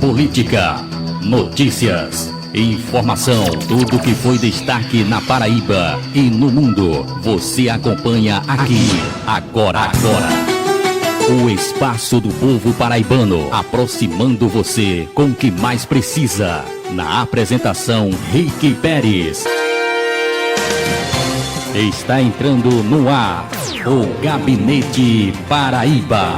política, notícias, informação, tudo que foi destaque na Paraíba e no mundo. Você acompanha aqui, agora. O espaço do povo paraibano, aproximando você com o que mais precisa. Na apresentação, Rick Pérez. Está entrando no ar, o Gabinete Paraíba.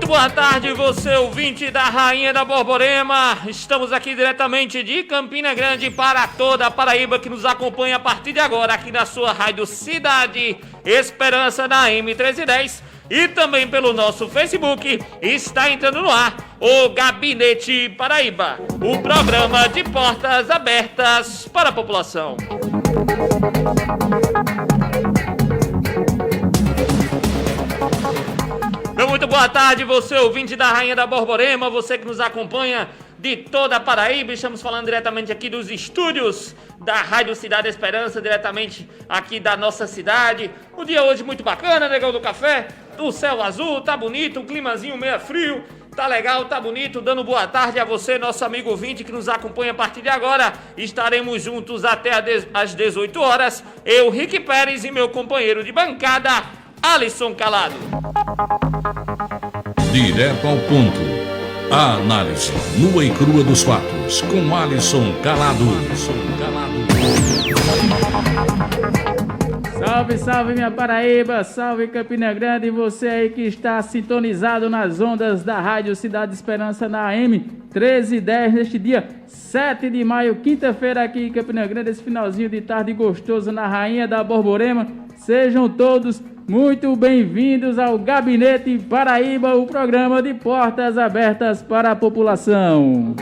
Boa tarde, você ouvinte da Rainha da Borborema. Estamos aqui diretamente de Campina Grande para toda a Paraíba que nos acompanha a partir de agora aqui na sua rádio Cidade Esperança na M1310 e também pelo nosso Facebook. Está entrando no ar o Gabinete Paraíba, o programa de portas abertas para a população. Muito boa tarde, você ouvinte da Rainha da Borborema, você que nos acompanha de toda a Paraíba. Estamos falando diretamente aqui dos estúdios da Rádio Cidade Esperança, diretamente aqui da nossa cidade. O dia hoje muito bacana, Negão do Café, o céu azul, tá bonito, um climazinho meio frio, tá legal, tá bonito. Dando boa tarde a você, nosso amigo ouvinte que nos acompanha a partir de agora. Estaremos juntos até às 18 horas, eu, Rick Pérez, e meu companheiro de bancada, Alisson Calado. Direto ao ponto. A análise nua e crua dos fatos com Alisson Calado. Salve, salve minha Paraíba, salve Campina Grande, e você aí que está sintonizado nas ondas da Rádio Cidade Esperança na AM 1310 neste dia 7 de maio, quinta-feira aqui em Campina Grande, esse finalzinho de tarde gostoso na Rainha da Borborema. Sejam todos muito bem-vindos ao Gabinete Paraíba, o programa de portas abertas para a população.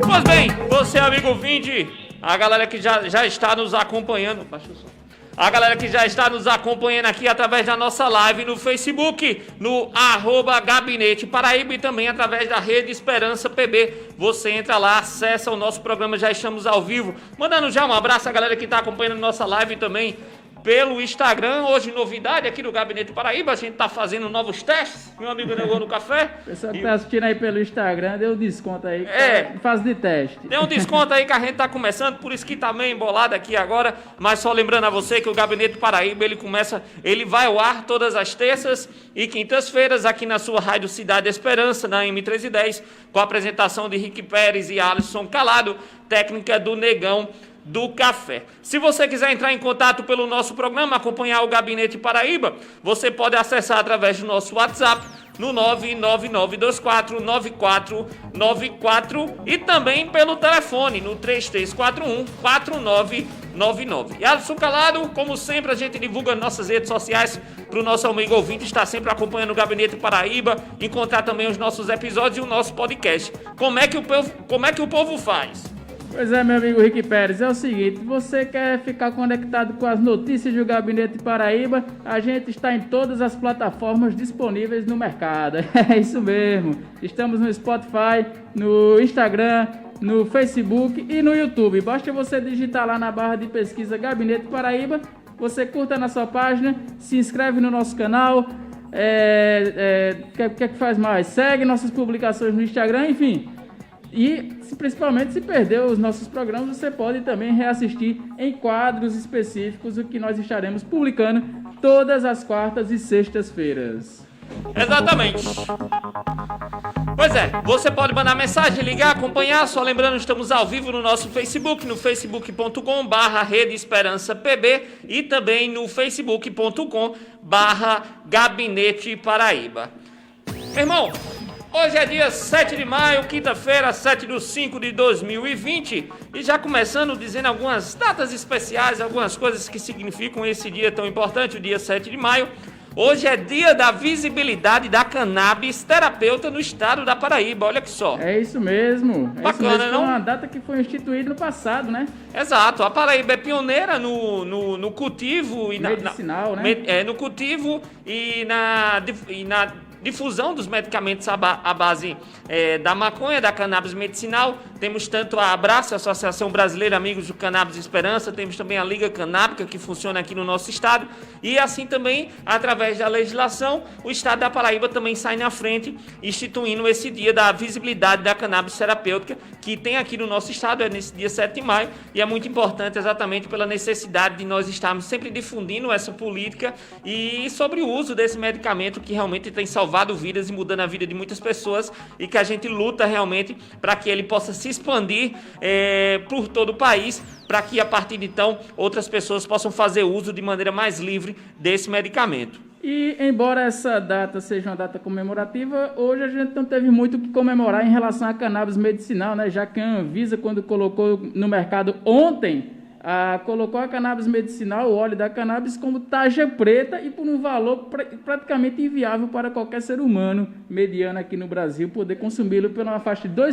Pois bem, você amigo ouvinte, a galera que já está nos acompanhando, a galera que já está nos acompanhando aqui através da nossa live no Facebook, no @Gabinete Paraíba e também através da Rede Esperança PB. Você entra lá, acessa o nosso programa, já estamos ao vivo. Mandando já um abraço à galera que está acompanhando nossa live também pelo Instagram. Hoje, novidade aqui do Gabinete Paraíba, a gente está fazendo novos testes. Meu amigo Negou no Café. O pessoal que está assistindo aí pelo Instagram, deu desconto aí, faz de teste. Deu um desconto aí que a gente está começando, por isso que está meio embolado aqui agora. Mas só lembrando a você que o Gabinete Paraíba, ele vai ao ar todas as terças e quintas-feiras aqui na sua rádio Cidade Esperança, na M1310, com a apresentação de Rick Pérez e Alisson Calado, técnica do Negão do Café. Se você quiser entrar em contato pelo nosso programa, acompanhar o Gabinete Paraíba, você pode acessar através do nosso WhatsApp no 999249494 e também pelo telefone no 3341-4999. E Alisson Calado, como sempre, a gente divulga nossas redes sociais para o nosso amigo ouvinte estar sempre acompanhando o Gabinete Paraíba, encontrar também os nossos episódios e o nosso podcast. Como é que o povo faz? Pois é, meu amigo Rick Pérez, é o seguinte, você quer ficar conectado com as notícias do Gabinete Paraíba, a gente está em todas as plataformas disponíveis no mercado, é isso mesmo, estamos no Spotify, no Instagram, no Facebook e no YouTube, basta você digitar lá na barra de pesquisa Gabinete Paraíba, você curta na sua página, se inscreve no nosso canal, o que faz mais? Segue nossas publicações no Instagram, enfim. E, principalmente, se perdeu os nossos programas, você pode também reassistir em quadros específicos, o que nós estaremos publicando todas as quartas e sextas-feiras. Exatamente. Pois é, você pode mandar mensagem, ligar, acompanhar, só lembrando, estamos ao vivo no nosso Facebook, no facebook.com/Rede Esperança PB e também no facebook.com/Gabinete Paraíba. Meu irmão, hoje é dia 7 de maio, quinta-feira, 7/5/2020, e já começando dizendo algumas datas especiais, algumas coisas que significam esse dia tão importante, o dia 7 de maio. Hoje é dia da visibilidade da cannabis terapêutica no estado da Paraíba, olha que só. É isso mesmo. Bacana, não? É uma data que foi instituída no passado, né? Exato, a Paraíba é pioneira no cultivo e medicinal, né? No cultivo e na difusão dos medicamentos à base da maconha, da cannabis medicinal. Temos tanto a Abraço, a Associação Brasileira Amigos do Cannabis Esperança, temos também a Liga Canábica, que funciona aqui no nosso estado, e assim também, através da legislação, o estado da Paraíba também sai na frente, instituindo esse dia da visibilidade da cannabis terapêutica, que tem aqui no nosso estado, é nesse dia 7 de maio, e é muito importante exatamente pela necessidade de nós estarmos sempre difundindo essa política e sobre o uso desse medicamento que realmente tem salvado vidas e mudando a vida de muitas pessoas, e que a gente luta realmente para que ele possa se expandir por todo o país, para que a partir de então outras pessoas possam fazer uso de maneira mais livre desse medicamento. E embora essa data seja uma data comemorativa, hoje a gente não teve muito o que comemorar em relação à cannabis medicinal, né? Já que a Anvisa, quando colocou no mercado ontem, colocou a cannabis medicinal, o óleo da cannabis, como tarja preta e por um valor praticamente inviável para qualquer ser humano mediano aqui no Brasil poder consumi-lo por uma faixa de R$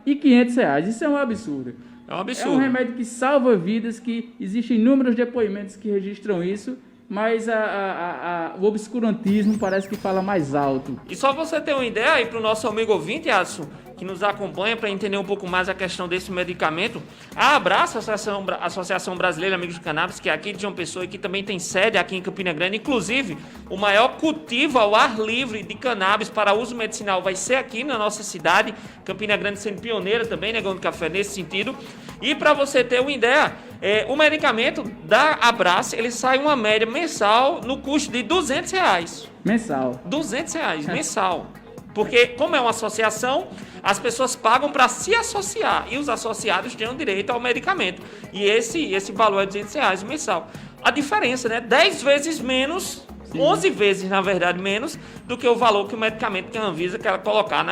2.500. Isso é um absurdo. É um absurdo. É um remédio que salva vidas, que existem inúmeros depoimentos que registram isso, mas o obscurantismo parece que fala mais alto. E só você ter uma ideia aí para o nosso amigo ouvinte, Adson, que nos acompanha, para entender um pouco mais a questão desse medicamento, a Abraço, a Associação Brasileira Amigos do Cannabis, que é aqui de João Pessoa e que também tem sede aqui em Campina Grande, inclusive o maior cultivo ao ar livre de cannabis para uso medicinal vai ser aqui na nossa cidade, Campina Grande sendo pioneira também, Negão do Café, nesse sentido. E para você ter uma ideia, o medicamento da Abraço, ele sai uma média mensal no custo de R$200. Mensal. R$200, mensal. Porque, como é uma associação, as pessoas pagam para se associar e os associados têm o direito ao medicamento. E esse valor é R$200 mensal. A diferença, né? 10 vezes menos, sim, 11 vezes, na verdade, menos do que o valor que o medicamento que a Anvisa quer colocar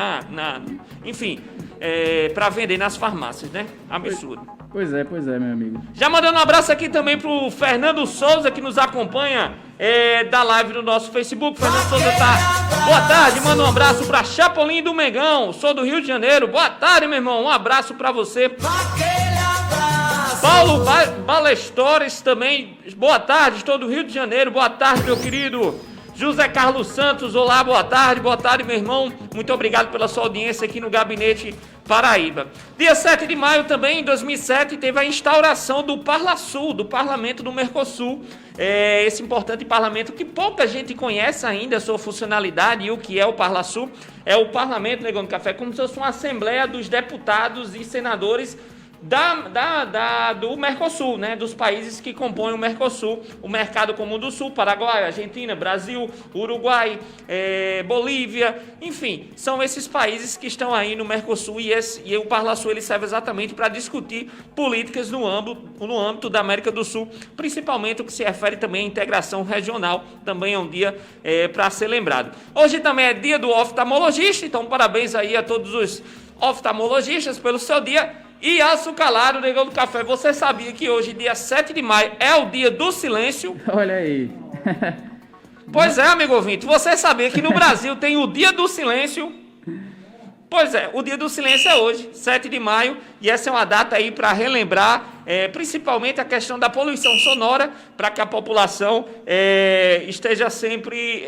para vender nas farmácias, né? Absurdo. Pois é, meu amigo. Já mandando um abraço aqui também pro Fernando Souza, que nos acompanha da live no nosso Facebook. Fernando Souza tá. Boa tarde, manda um abraço pra Chapolin do Mengão. Sou do Rio de Janeiro. Boa tarde, meu irmão. Um abraço pra você. Paulo Balestores também. Boa tarde, estou do Rio de Janeiro. Boa tarde, meu querido. José Carlos Santos, olá, boa tarde, meu irmão. Muito obrigado pela sua audiência aqui no Gabinete Paraíba. Dia 7 de maio também, em 2007, teve a instauração do Parlasul, do Parlamento do Mercosul. Esse importante parlamento que pouca gente conhece ainda a sua funcionalidade e o que é o Parlasul. É o Parlamento, Negão do Café, como se fosse uma assembleia dos deputados e senadores do Mercosul, né? Dos países que compõem o Mercosul, o Mercado Comum do Sul, Paraguai, Argentina, Brasil, Uruguai, Bolívia, enfim, são esses países que estão aí no Mercosul e o Parlasul ele serve exatamente para discutir políticas no âmbito da América do Sul, principalmente o que se refere também à integração regional, também é um dia para ser lembrado. Hoje também é dia do oftalmologista, então parabéns aí a todos os oftalmologistas pelo seu dia. E açucalado, Negão do Café, você sabia que hoje, dia 7 de maio, é o dia do silêncio? Olha aí. Pois é, amigo ouvinte, você sabia que no Brasil tem o dia do silêncio? Pois é, o dia do silêncio é hoje, 7 de maio, e essa é uma data aí para relembrar, principalmente a questão da poluição sonora, para que a população esteja sempre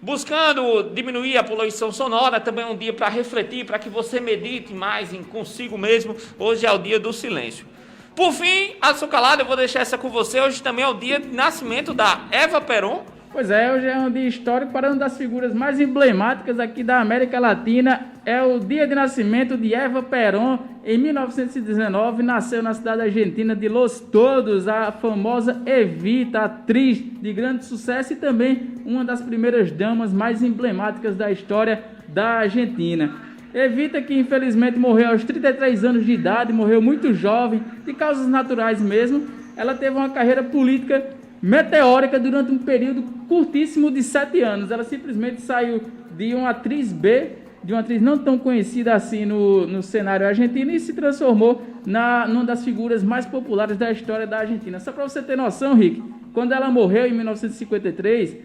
buscando diminuir a poluição sonora. Também é um dia para refletir, para que você medite mais consigo mesmo. Hoje é o dia do silêncio. Por fim, açucalado, eu vou deixar essa com você. Hoje também é o dia de nascimento da Eva Peron. Pois é, hoje é um dia histórico para uma das figuras mais emblemáticas aqui da América Latina. É o dia de nascimento de Eva Peron. Em 1919, nasceu na cidade argentina de Los Todos, a famosa Evita, atriz de grande sucesso e também uma das primeiras damas mais emblemáticas da história da Argentina. Evita, que infelizmente morreu aos 33 anos de idade, morreu muito jovem, de causas naturais mesmo. Ela teve uma carreira política meteórica durante um período curtíssimo de 7 anos. Ela simplesmente saiu de uma atriz B, de uma atriz não tão conhecida assim no cenário argentino, e se transformou numa das figuras mais populares da história da Argentina. Só para você ter noção, Rick, quando ela morreu em 1953,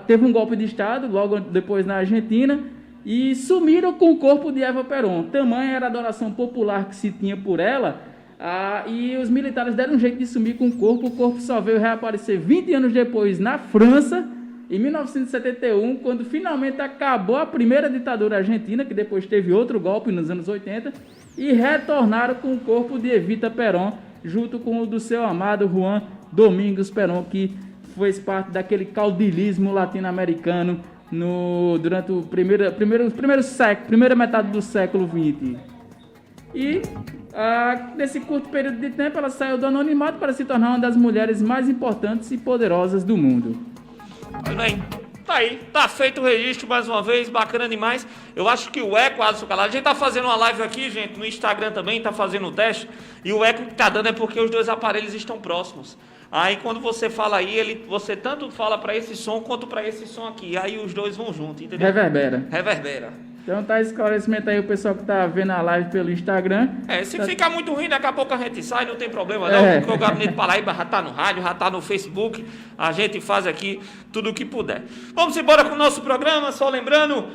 teve um golpe de Estado logo depois na Argentina, e sumiram com o corpo de Eva Perón. Tamanha era a adoração popular que se tinha por ela, e os militares deram um jeito de sumir com o corpo só veio reaparecer 20 anos depois na França, em 1971, quando finalmente acabou a primeira ditadura argentina, que depois teve outro golpe nos anos 80, e retornaram com o corpo de Evita Perón, junto com o do seu amado Juan Domingos Perón, que fez parte daquele caudilismo latino-americano durante o primeira metade do século XX. E nesse curto período de tempo ela saiu do anonimato para se tornar uma das mulheres mais importantes e poderosas do mundo. Pois bem, tá aí, tá feito o registro mais uma vez, bacana demais. Eu acho que o eco, Alisson Calado, a gente tá fazendo uma live aqui, gente, no Instagram também, tá fazendo o teste, e o eco que tá dando é porque os dois aparelhos estão próximos. Aí quando você fala aí, você tanto fala para esse som quanto para esse som aqui. Aí os dois vão junto, entendeu? Reverbera. Então tá esclarecimento aí o pessoal que tá vendo a live pelo Instagram. Se ficar muito ruim, daqui a pouco a gente sai, não tem problema não, porque o Gabinete Paraíba já tá no rádio, já tá no Facebook, a gente faz aqui tudo o que puder. Vamos embora com o nosso programa, só lembrando,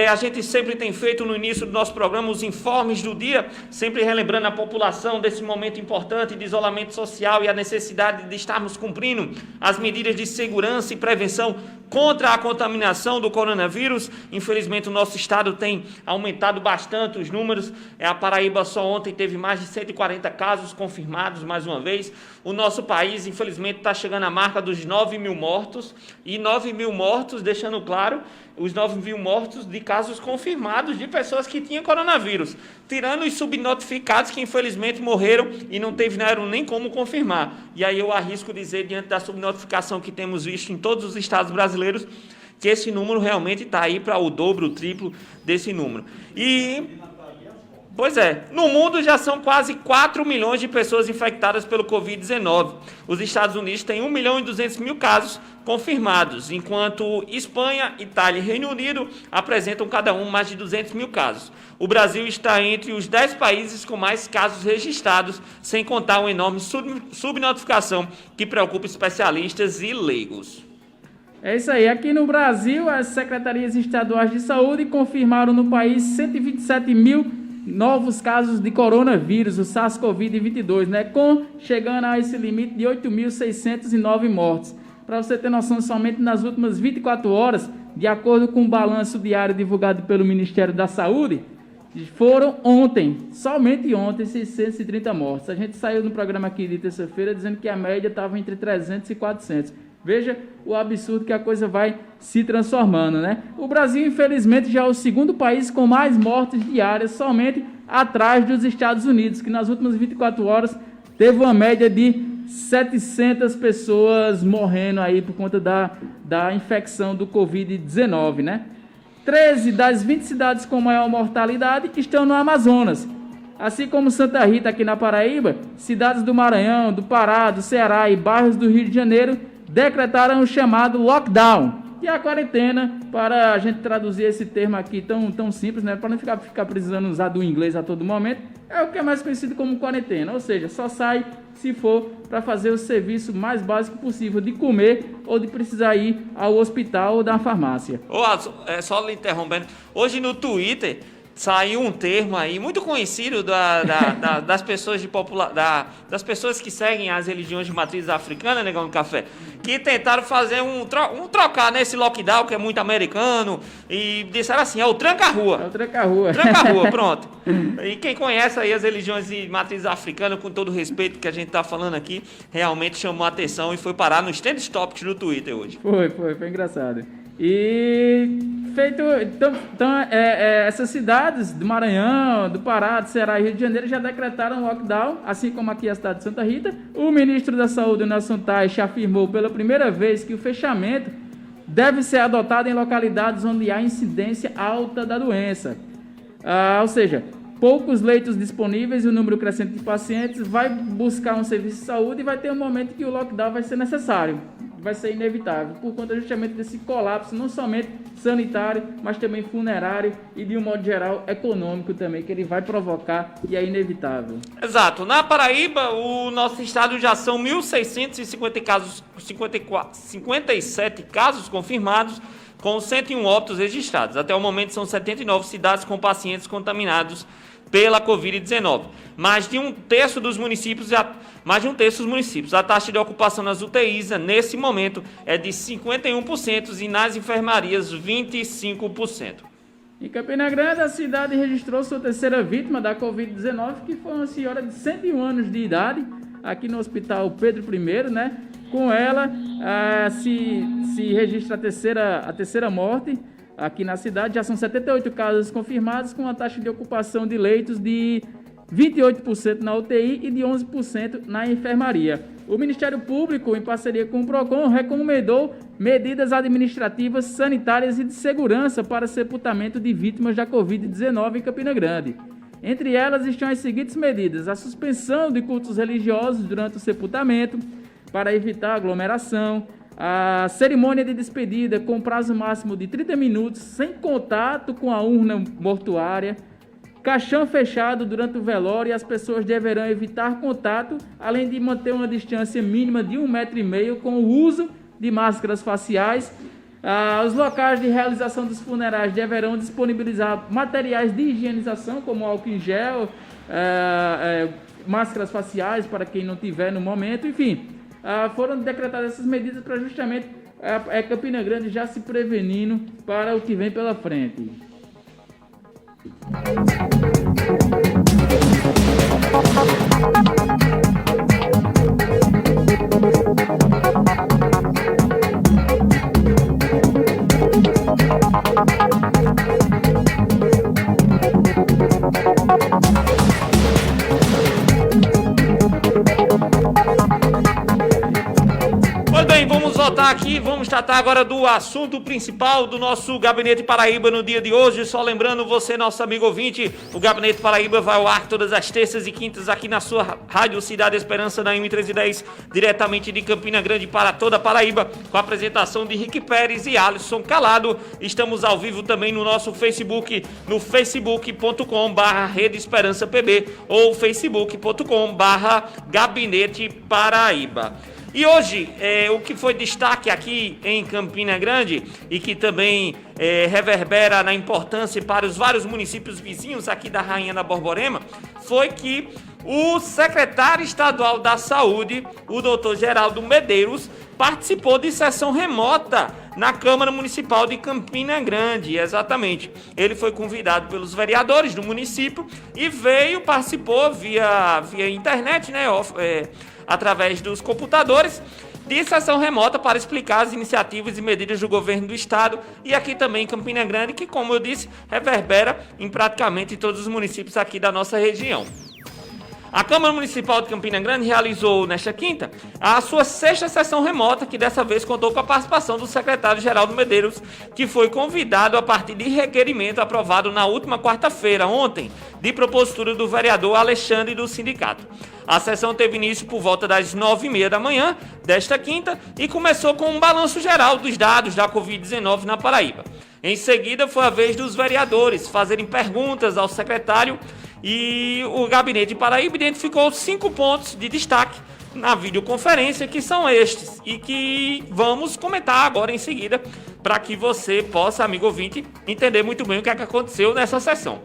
a gente sempre tem feito no início do nosso programa os informes do dia, sempre relembrando a população desse momento importante de isolamento social e a necessidade de estarmos cumprindo as medidas de segurança e prevenção contra a contaminação do coronavírus. Infelizmente o nosso estado tem aumentado bastante os números, a Paraíba só ontem teve mais de 140 casos confirmados mais uma vez. O nosso país infelizmente está chegando à marca dos 9 mil mortos, e 9 mil mortos, deixando claro, os 9 mil mortos de casos confirmados de pessoas que tinham coronavírus, tirando os subnotificados que infelizmente morreram e não tiveram nem como confirmar. E aí eu arrisco dizer, diante da subnotificação que temos visto em todos os estados brasileiros, que esse número realmente está aí para o dobro, o triplo desse número. Pois é, no mundo já são quase 4 milhões de pessoas infectadas pelo Covid-19. Os Estados Unidos têm 1 milhão e 200 mil casos confirmados, enquanto Espanha, Itália e Reino Unido apresentam cada um mais de 200 mil casos. O Brasil está entre os 10 países com mais casos registrados, sem contar uma enorme subnotificação que preocupa especialistas e leigos. É isso aí. Aqui no Brasil, as secretarias estaduais de saúde confirmaram no país 127 mil novos casos de coronavírus, o SARS-CoV-22, chegando a esse limite de 8.609 mortes. Para você ter noção, somente nas últimas 24 horas, de acordo com o balanço diário divulgado pelo Ministério da Saúde, foram somente ontem, 630 mortes. A gente saiu no programa aqui de terça-feira dizendo que a média estava entre 300 e 400. Veja o absurdo que a coisa vai se transformando, O Brasil, infelizmente, já é o segundo país com mais mortes diárias, somente atrás dos Estados Unidos, que nas últimas 24 horas teve uma média de 700 pessoas morrendo aí por conta da infecção do Covid-19, 13 das 20 cidades com maior mortalidade estão no Amazonas. Assim como Santa Rita, aqui na Paraíba, cidades do Maranhão, do Pará, do Ceará e bairros do Rio de Janeiro decretaram o chamado lockdown. E a quarentena, para a gente traduzir esse termo aqui tão simples, para não ficar precisando usar do inglês a todo momento, é o que é mais conhecido como quarentena, ou seja, só sai se for para fazer o serviço mais básico possível de comer ou de precisar ir ao hospital ou da farmácia. Só lhe interrompendo, hoje no Twitter saiu um termo aí muito conhecido das pessoas das pessoas que seguem as religiões de matriz africana, Negão do Café, que tentaram fazer trocar nesse lockdown que é muito americano e disseram assim, é o tranca-rua. É o tranca-rua. Tranca-rua, pronto. E quem conhece aí as religiões de matriz africana, com todo o respeito que a gente está falando aqui, realmente chamou a atenção e foi parar nos trending topics do Twitter hoje. Foi engraçado. E essas cidades do Maranhão, do Pará, do Ceará e Rio de Janeiro já decretaram lockdown, assim como aqui a cidade de Santa Rita. O ministro da Saúde, Nelson Teich, afirmou pela primeira vez que o fechamento deve ser adotada em localidades onde há incidência alta da doença. Ou seja, poucos leitos disponíveis e o número crescente de pacientes vai buscar um serviço de saúde e vai ter um momento que o lockdown vai ser necessário, vai ser inevitável, por conta justamente desse colapso, não somente sanitário, mas também funerário e, de um modo geral, econômico também, que ele vai provocar e é inevitável. Exato. Na Paraíba, o nosso estado já são 1.650 casos, 57 casos confirmados, com 101 óbitos registrados. Até o momento, são 79 cidades com pacientes contaminados pela Covid-19. Mais de um terço dos municípios, a taxa de ocupação nas UTIs, nesse momento, é de 51% e nas enfermarias, 25%. Em Campina Grande, a cidade registrou sua terceira vítima da Covid-19, que foi uma senhora de 101 anos de idade, aqui no Hospital Pedro I, né? Com ela, se registra a terceira morte aqui na cidade. Já são 78 casos confirmados, com a taxa de ocupação de leitos de 28% na UTI e de 11% na enfermaria. O Ministério Público, em parceria com o PROCON, recomendou medidas administrativas, sanitárias e de segurança para sepultamento de vítimas da Covid-19 em Campina Grande. Entre elas estão as seguintes medidas: a suspensão de cultos religiosos durante o sepultamento, para evitar aglomeração, a cerimônia de despedida com prazo máximo de 30 minutos, sem contato com a urna mortuária, caixão fechado durante o velório, e as pessoas deverão evitar contato, além de manter uma distância mínima de 1,5 m com o uso de máscaras faciais. Os locais de realização dos funerais deverão disponibilizar materiais de higienização, como álcool em gel, máscaras faciais para quem não tiver no momento, enfim. Foram decretadas essas medidas para justamente Campina Grande já se prevenindo para o que vem pela frente. Vamos tratar agora do assunto principal do nosso Gabinete Paraíba no dia de hoje. Só lembrando você, nosso amigo ouvinte, o Gabinete Paraíba vai ao ar todas as terças e quintas aqui na sua Rádio Cidade Esperança, na M1310, diretamente de Campina Grande para toda a Paraíba, com a apresentação de Rick Pérez e Alisson Calado. Estamos ao vivo também no nosso Facebook, no facebook.com/Rede Esperança PB ou facebook.com/Gabinete Paraíba. E hoje, o que foi destaque aqui em Campina Grande e que também reverbera na importância para os vários municípios vizinhos aqui da Rainha da Borborema, foi que o secretário estadual da Saúde, o doutor Geraldo Medeiros, participou de sessão remota na Câmara Municipal de Campina Grande, exatamente. Ele foi convidado pelos vereadores do município e participou via internet, né, através dos computadores, de sessão remota para explicar as iniciativas e medidas do governo do estado e aqui também em Campina Grande, que, como eu disse, reverbera em praticamente todos os municípios aqui da nossa região. A Câmara Municipal de Campina Grande realizou nesta quinta a sua sexta sessão remota, que dessa vez contou com a participação do secretário Geraldo Medeiros, que foi convidado a partir de requerimento aprovado na última quarta-feira, ontem, de propositura do vereador Alexandre do sindicato. A sessão teve início por volta das 9h30 da manhã desta quinta e começou com um balanço geral dos dados da Covid-19 na Paraíba. Em seguida, foi a vez dos vereadores fazerem perguntas ao secretário e o Gabinete Paraíba identificou 5 pontos de destaque na videoconferência, que são estes e que vamos comentar agora em seguida, para que você possa, amigo ouvinte, entender muito bem o que aconteceu nessa sessão.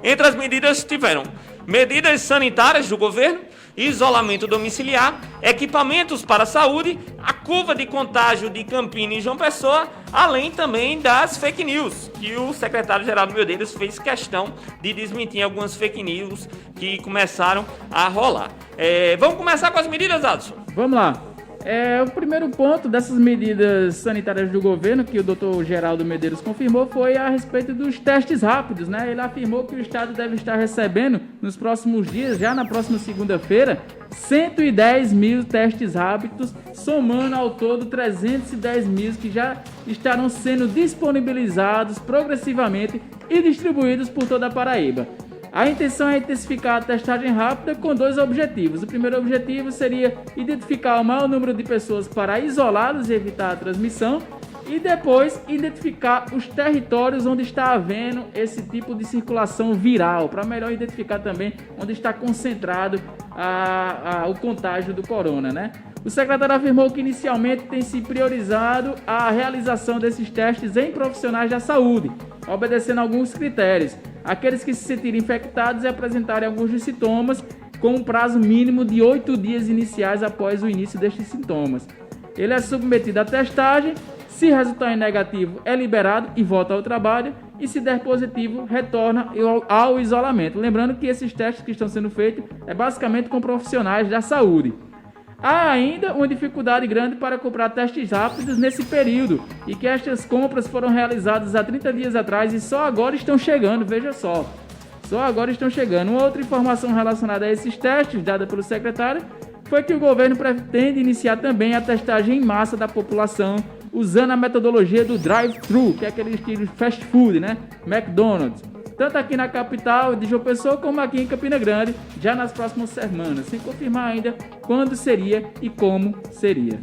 Entre as medidas tiveram medidas sanitárias do governo, isolamento domiciliar, equipamentos para a saúde, a curva de contágio de Campina e João Pessoa, além também das fake news, que o secretário Geraldo Medeiros fez questão de desmentir algumas fake news que começaram a rolar. Vamos começar com as medidas, Adson? Vamos lá. O primeiro ponto dessas medidas sanitárias do governo, que o doutor Geraldo Medeiros confirmou, foi a respeito dos testes rápidos, né? Ele afirmou que o Estado deve estar recebendo, nos próximos dias, já na próxima segunda-feira, 110 mil testes rápidos, somando ao todo 310 mil que já estarão sendo disponibilizados progressivamente e distribuídos por toda a Paraíba. A intenção é intensificar a testagem rápida com 2 objetivos. O primeiro objetivo seria identificar o maior número de pessoas para isolá-los e evitar a transmissão, e depois identificar os territórios onde está havendo esse tipo de circulação viral, para melhor identificar também onde está concentrado o contágio do corona, né? O secretário afirmou que inicialmente tem se priorizado a realização desses testes em profissionais da saúde, obedecendo alguns critérios. Aqueles que se sentirem infectados e apresentarem alguns dos sintomas, com um prazo mínimo de 8 dias iniciais após o início destes sintomas. Ele é submetido à testagem, se resultar em negativo é liberado e volta ao trabalho, e se der positivo retorna ao isolamento. Lembrando que esses testes que estão sendo feitos é basicamente com profissionais da saúde. Há ainda uma dificuldade grande para comprar testes rápidos nesse período, e que estas compras foram realizadas há 30 dias atrás e só agora estão chegando, veja só. Só agora estão chegando. Uma outra informação relacionada a esses testes, dada pelo secretário, foi que o governo pretende iniciar também a testagem em massa da população, usando a metodologia do drive-thru, que é aquele estilo fast food, né? McDonald's. Tanto aqui na capital de João Pessoa, como aqui em Campina Grande, já nas próximas semanas, sem confirmar ainda quando seria e como seria.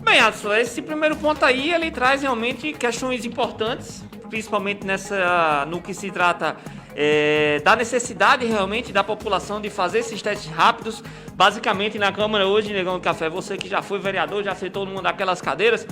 Bem, Adson, esse primeiro ponto aí, ele traz realmente questões importantes, principalmente no que se trata da necessidade realmente da população de fazer esses testes rápidos. Basicamente, na Câmara hoje, Negão do Café, você que já foi vereador, já sentou numa daquelas cadeiras,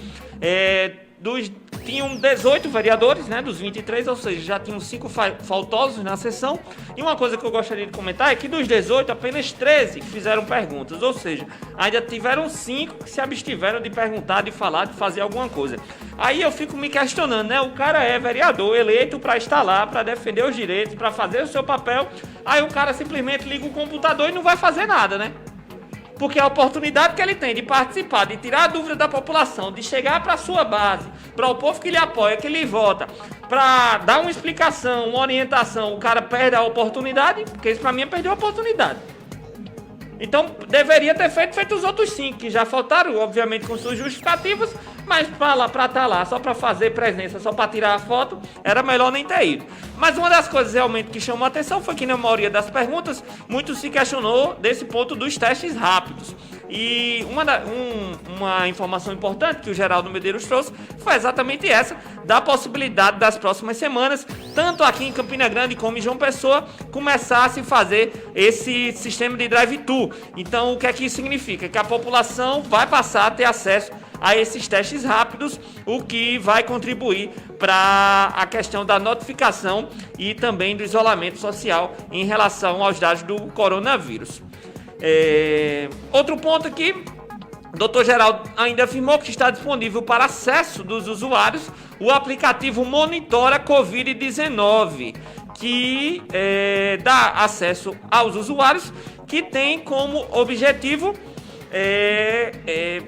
tinham 18 vereadores, né, dos 23, ou seja, já tinham 5 faltosos na sessão. E uma coisa que eu gostaria de comentar é que dos 18, apenas 13 fizeram perguntas, ou seja, ainda tiveram 5 que se abstiveram de perguntar, de falar, de fazer alguma coisa. Aí eu fico me questionando, né, o cara é vereador, eleito para estar lá, para defender os direitos, para fazer o seu papel, aí o cara simplesmente liga o computador e não vai fazer nada, né? Porque a oportunidade que ele tem de participar, de tirar a dúvida da população, de chegar para a sua base, para o povo que lhe apoia, que lhe vota, para dar uma explicação, uma orientação, o cara perde a oportunidade, porque isso para mim é perder a oportunidade. Então deveria ter feito os outros 5, que já faltaram, obviamente com suas justificativas, mas para estar lá, só para fazer presença, só para tirar a foto, era melhor nem ter ido. Mas uma das coisas realmente que chamou a atenção foi que na maioria das perguntas, muito se questionou desse ponto dos testes rápidos. E uma informação importante que o Geraldo Medeiros trouxe foi exatamente essa, da possibilidade das próximas semanas, tanto aqui em Campina Grande como em João Pessoa, começar a se fazer esse sistema de drive-thru. Então, o que é que isso significa? Que a população vai passar a ter acesso a esses testes rápidos, o que vai contribuir para a questão da notificação e também do isolamento social em relação aos dados do coronavírus. Outro ponto aqui, o Dr. Geraldo ainda afirmou que está disponível para acesso dos usuários o aplicativo Monitora Covid-19, que dá acesso aos usuários, que tem como objetivo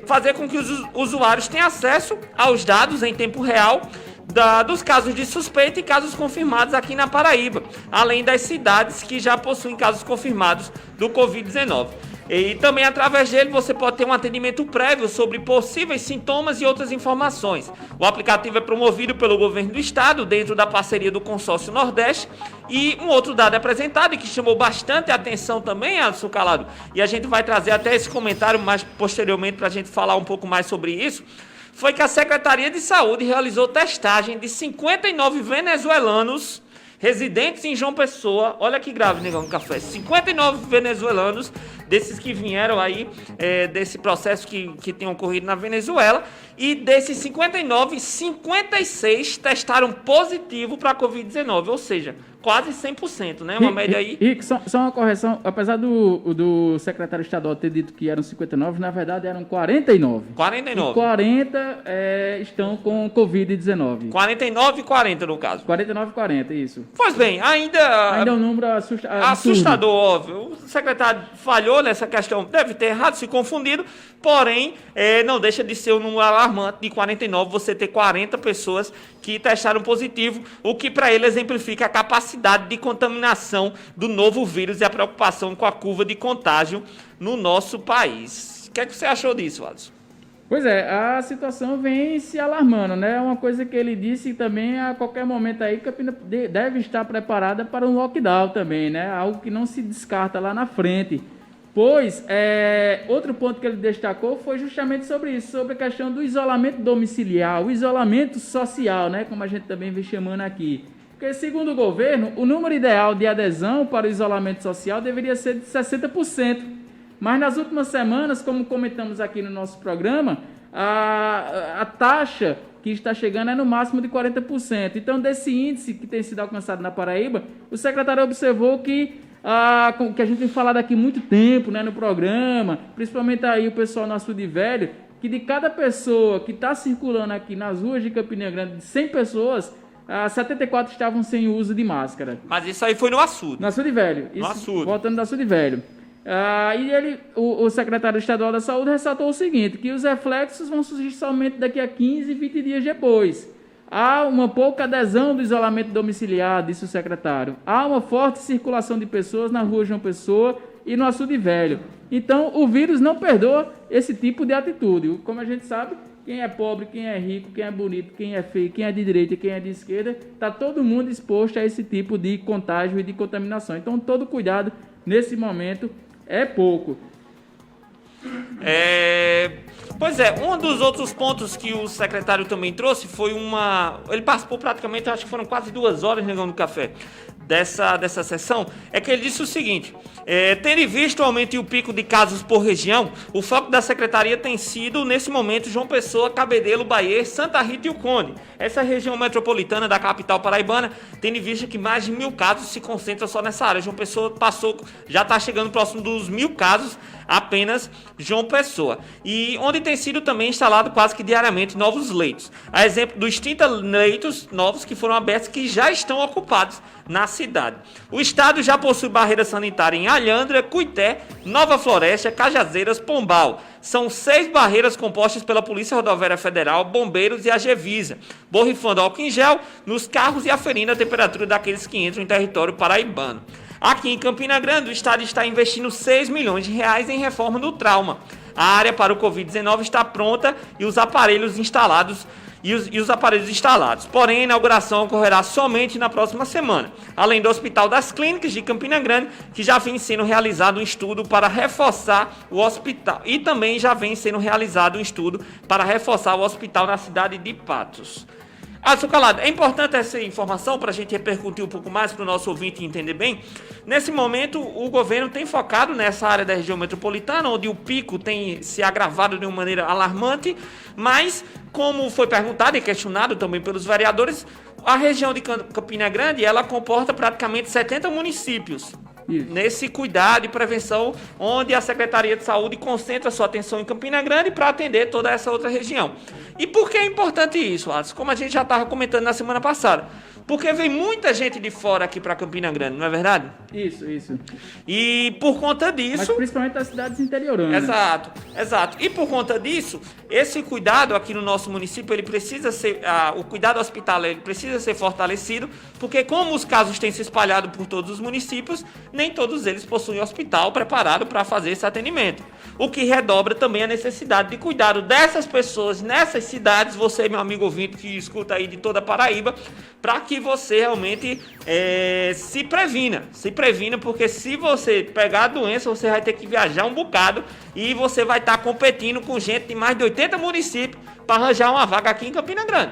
fazer com que os usuários tenham acesso aos dados em tempo real dos casos de suspeita e casos confirmados aqui na Paraíba, além das cidades que já possuem casos confirmados do Covid-19. E também através dele você pode ter um atendimento prévio sobre possíveis sintomas e outras informações. O aplicativo é promovido pelo governo do estado dentro da parceria do Consórcio Nordeste. E um outro dado apresentado e que chamou bastante atenção também, Adson Calado, e a gente vai trazer até esse comentário mais posteriormente para a gente falar um pouco mais sobre isso, foi que a Secretaria de Saúde realizou testagem de 59 venezuelanos residentes em João Pessoa. Olha que grave, Negão do Café. 59 venezuelanos, desses que vieram aí, desse processo que tem ocorrido na Venezuela. E desses 59, 56 testaram positivo para a Covid-19. Ou seja, quase 100%, né? Uma média aí... Rick, só uma correção, apesar do secretário estadual ter dito que eram 59, na verdade eram 49. 49. E 40 estão com Covid-19. 49 e 40 no caso. 49 e 40, isso. Pois bem, ainda é um número assustador, óbvio. O secretário falhou nessa questão, deve ter errado, se confundido, porém, não deixa de ser um número alarmante de 49, você ter 40 pessoas que testaram positivo, o que para ele exemplifica a capacidade de contaminação do novo vírus e a preocupação com a curva de contágio no nosso país. O que é que você achou disso, Alisson? Pois é, a situação vem se alarmando, né? Uma coisa que ele disse também, a qualquer momento aí, Campina deve estar preparada para um lockdown também, né? Algo que não se descarta lá na frente. Pois, outro ponto que ele destacou foi justamente sobre isso, sobre a questão do isolamento domiciliar, o isolamento social, né? Como a gente também vem chamando aqui. Porque, segundo o governo, o número ideal de adesão para o isolamento social deveria ser de 60%. Mas nas últimas semanas, como comentamos aqui no nosso programa, a taxa que está chegando é no máximo de 40%. Então, desse índice que tem sido alcançado na Paraíba, o secretário observou que a gente tem falado aqui muito tempo, né, no programa, principalmente aí o pessoal no Açude Velho, que de cada pessoa que está circulando aqui nas ruas de Campina Grande, de 100 pessoas, 74 estavam sem uso de máscara. Mas isso aí foi no Açude. No Açude Velho. No Açude. Voltando do Açude Velho. O secretário estadual da Saúde ressaltou o seguinte, que os reflexos vão surgir somente daqui a 15, 20 dias depois. Há uma pouca adesão do isolamento domiciliar, disse o secretário. Há uma forte circulação de pessoas na rua João Pessoa e no Açude Velho. Então, o vírus não perdoa esse tipo de atitude. Como a gente sabe, quem é pobre, quem é rico, quem é bonito, quem é feio, quem é de direita e quem é de esquerda, está todo mundo exposto a esse tipo de contágio e de contaminação. Então, todo cuidado nesse momento é pouco. Pois é, um dos outros pontos que o secretário também trouxe foi ele participou praticamente, acho que foram quase 2 horas, negando café, dessa sessão, é que ele disse o seguinte, tendo em vista o aumento e o pico de casos por região, o foco da secretaria tem sido, nesse momento, João Pessoa, Cabedelo, Bahia, Santa Rita e o Conde. Essa região metropolitana da capital paraibana, tendo em vista que mais de 1.000 casos se concentram só nessa área. João Pessoa já está chegando próximo dos 1.000 casos, apenas João Pessoa. E onde tem sido também instalado quase que diariamente novos leitos. A exemplo dos 30 leitos novos que foram abertos, que já estão ocupados na cidade. O estado já possui barreira sanitária em Alhandra, Cuité, Nova Floresta, Cajazeiras, Pombal. São 6 barreiras compostas pela Polícia Rodoviária Federal, Bombeiros e a Gevisa, borrifando álcool em gel nos carros e aferindo a temperatura daqueles que entram em território paraibano. Aqui em Campina Grande, o estado está investindo 6 milhões de reais em reforma do trauma. A área para o Covid-19 está pronta e os aparelhos instalados. Porém, a inauguração ocorrerá somente na próxima semana. Além do Hospital das Clínicas de Campina Grande, que já vem sendo realizado um estudo para reforçar o hospital. E também já vem sendo realizado um estudo para reforçar o hospital na cidade de Patos. Alisson Calado, é importante essa informação para a gente repercutir um pouco mais para o nosso ouvinte entender bem. Nesse momento, o governo tem focado nessa área da região metropolitana, onde o pico tem se agravado de uma maneira alarmante, mas, como foi perguntado e questionado também pelos vereadores, a região de Campina Grande, ela comporta praticamente 70 municípios. Isso. Nesse cuidado e prevenção, onde a Secretaria de Saúde concentra sua atenção em Campina Grande para atender toda essa outra região. E por que é importante isso, Alisson? Como a gente já estava comentando na semana passada. Porque vem muita gente de fora aqui para Campina Grande, não é verdade? Isso. E por conta disso... Mas principalmente das cidades interioranas. Exato. E por conta disso, esse cuidado aqui no nosso município, ele precisa ser... o cuidado hospitalar, ele precisa ser fortalecido, porque como os casos têm se espalhado por todos os municípios, nem todos eles possuem hospital preparado para fazer esse atendimento. O que redobra também a necessidade de cuidado dessas pessoas nessas cidades, você, meu amigo ouvinte, que escuta aí de toda a Paraíba, para que você realmente se previna, porque se você pegar a doença, você vai ter que viajar um bocado e você vai estar competindo com gente de mais de 80 municípios para arranjar uma vaga aqui em Campina Grande.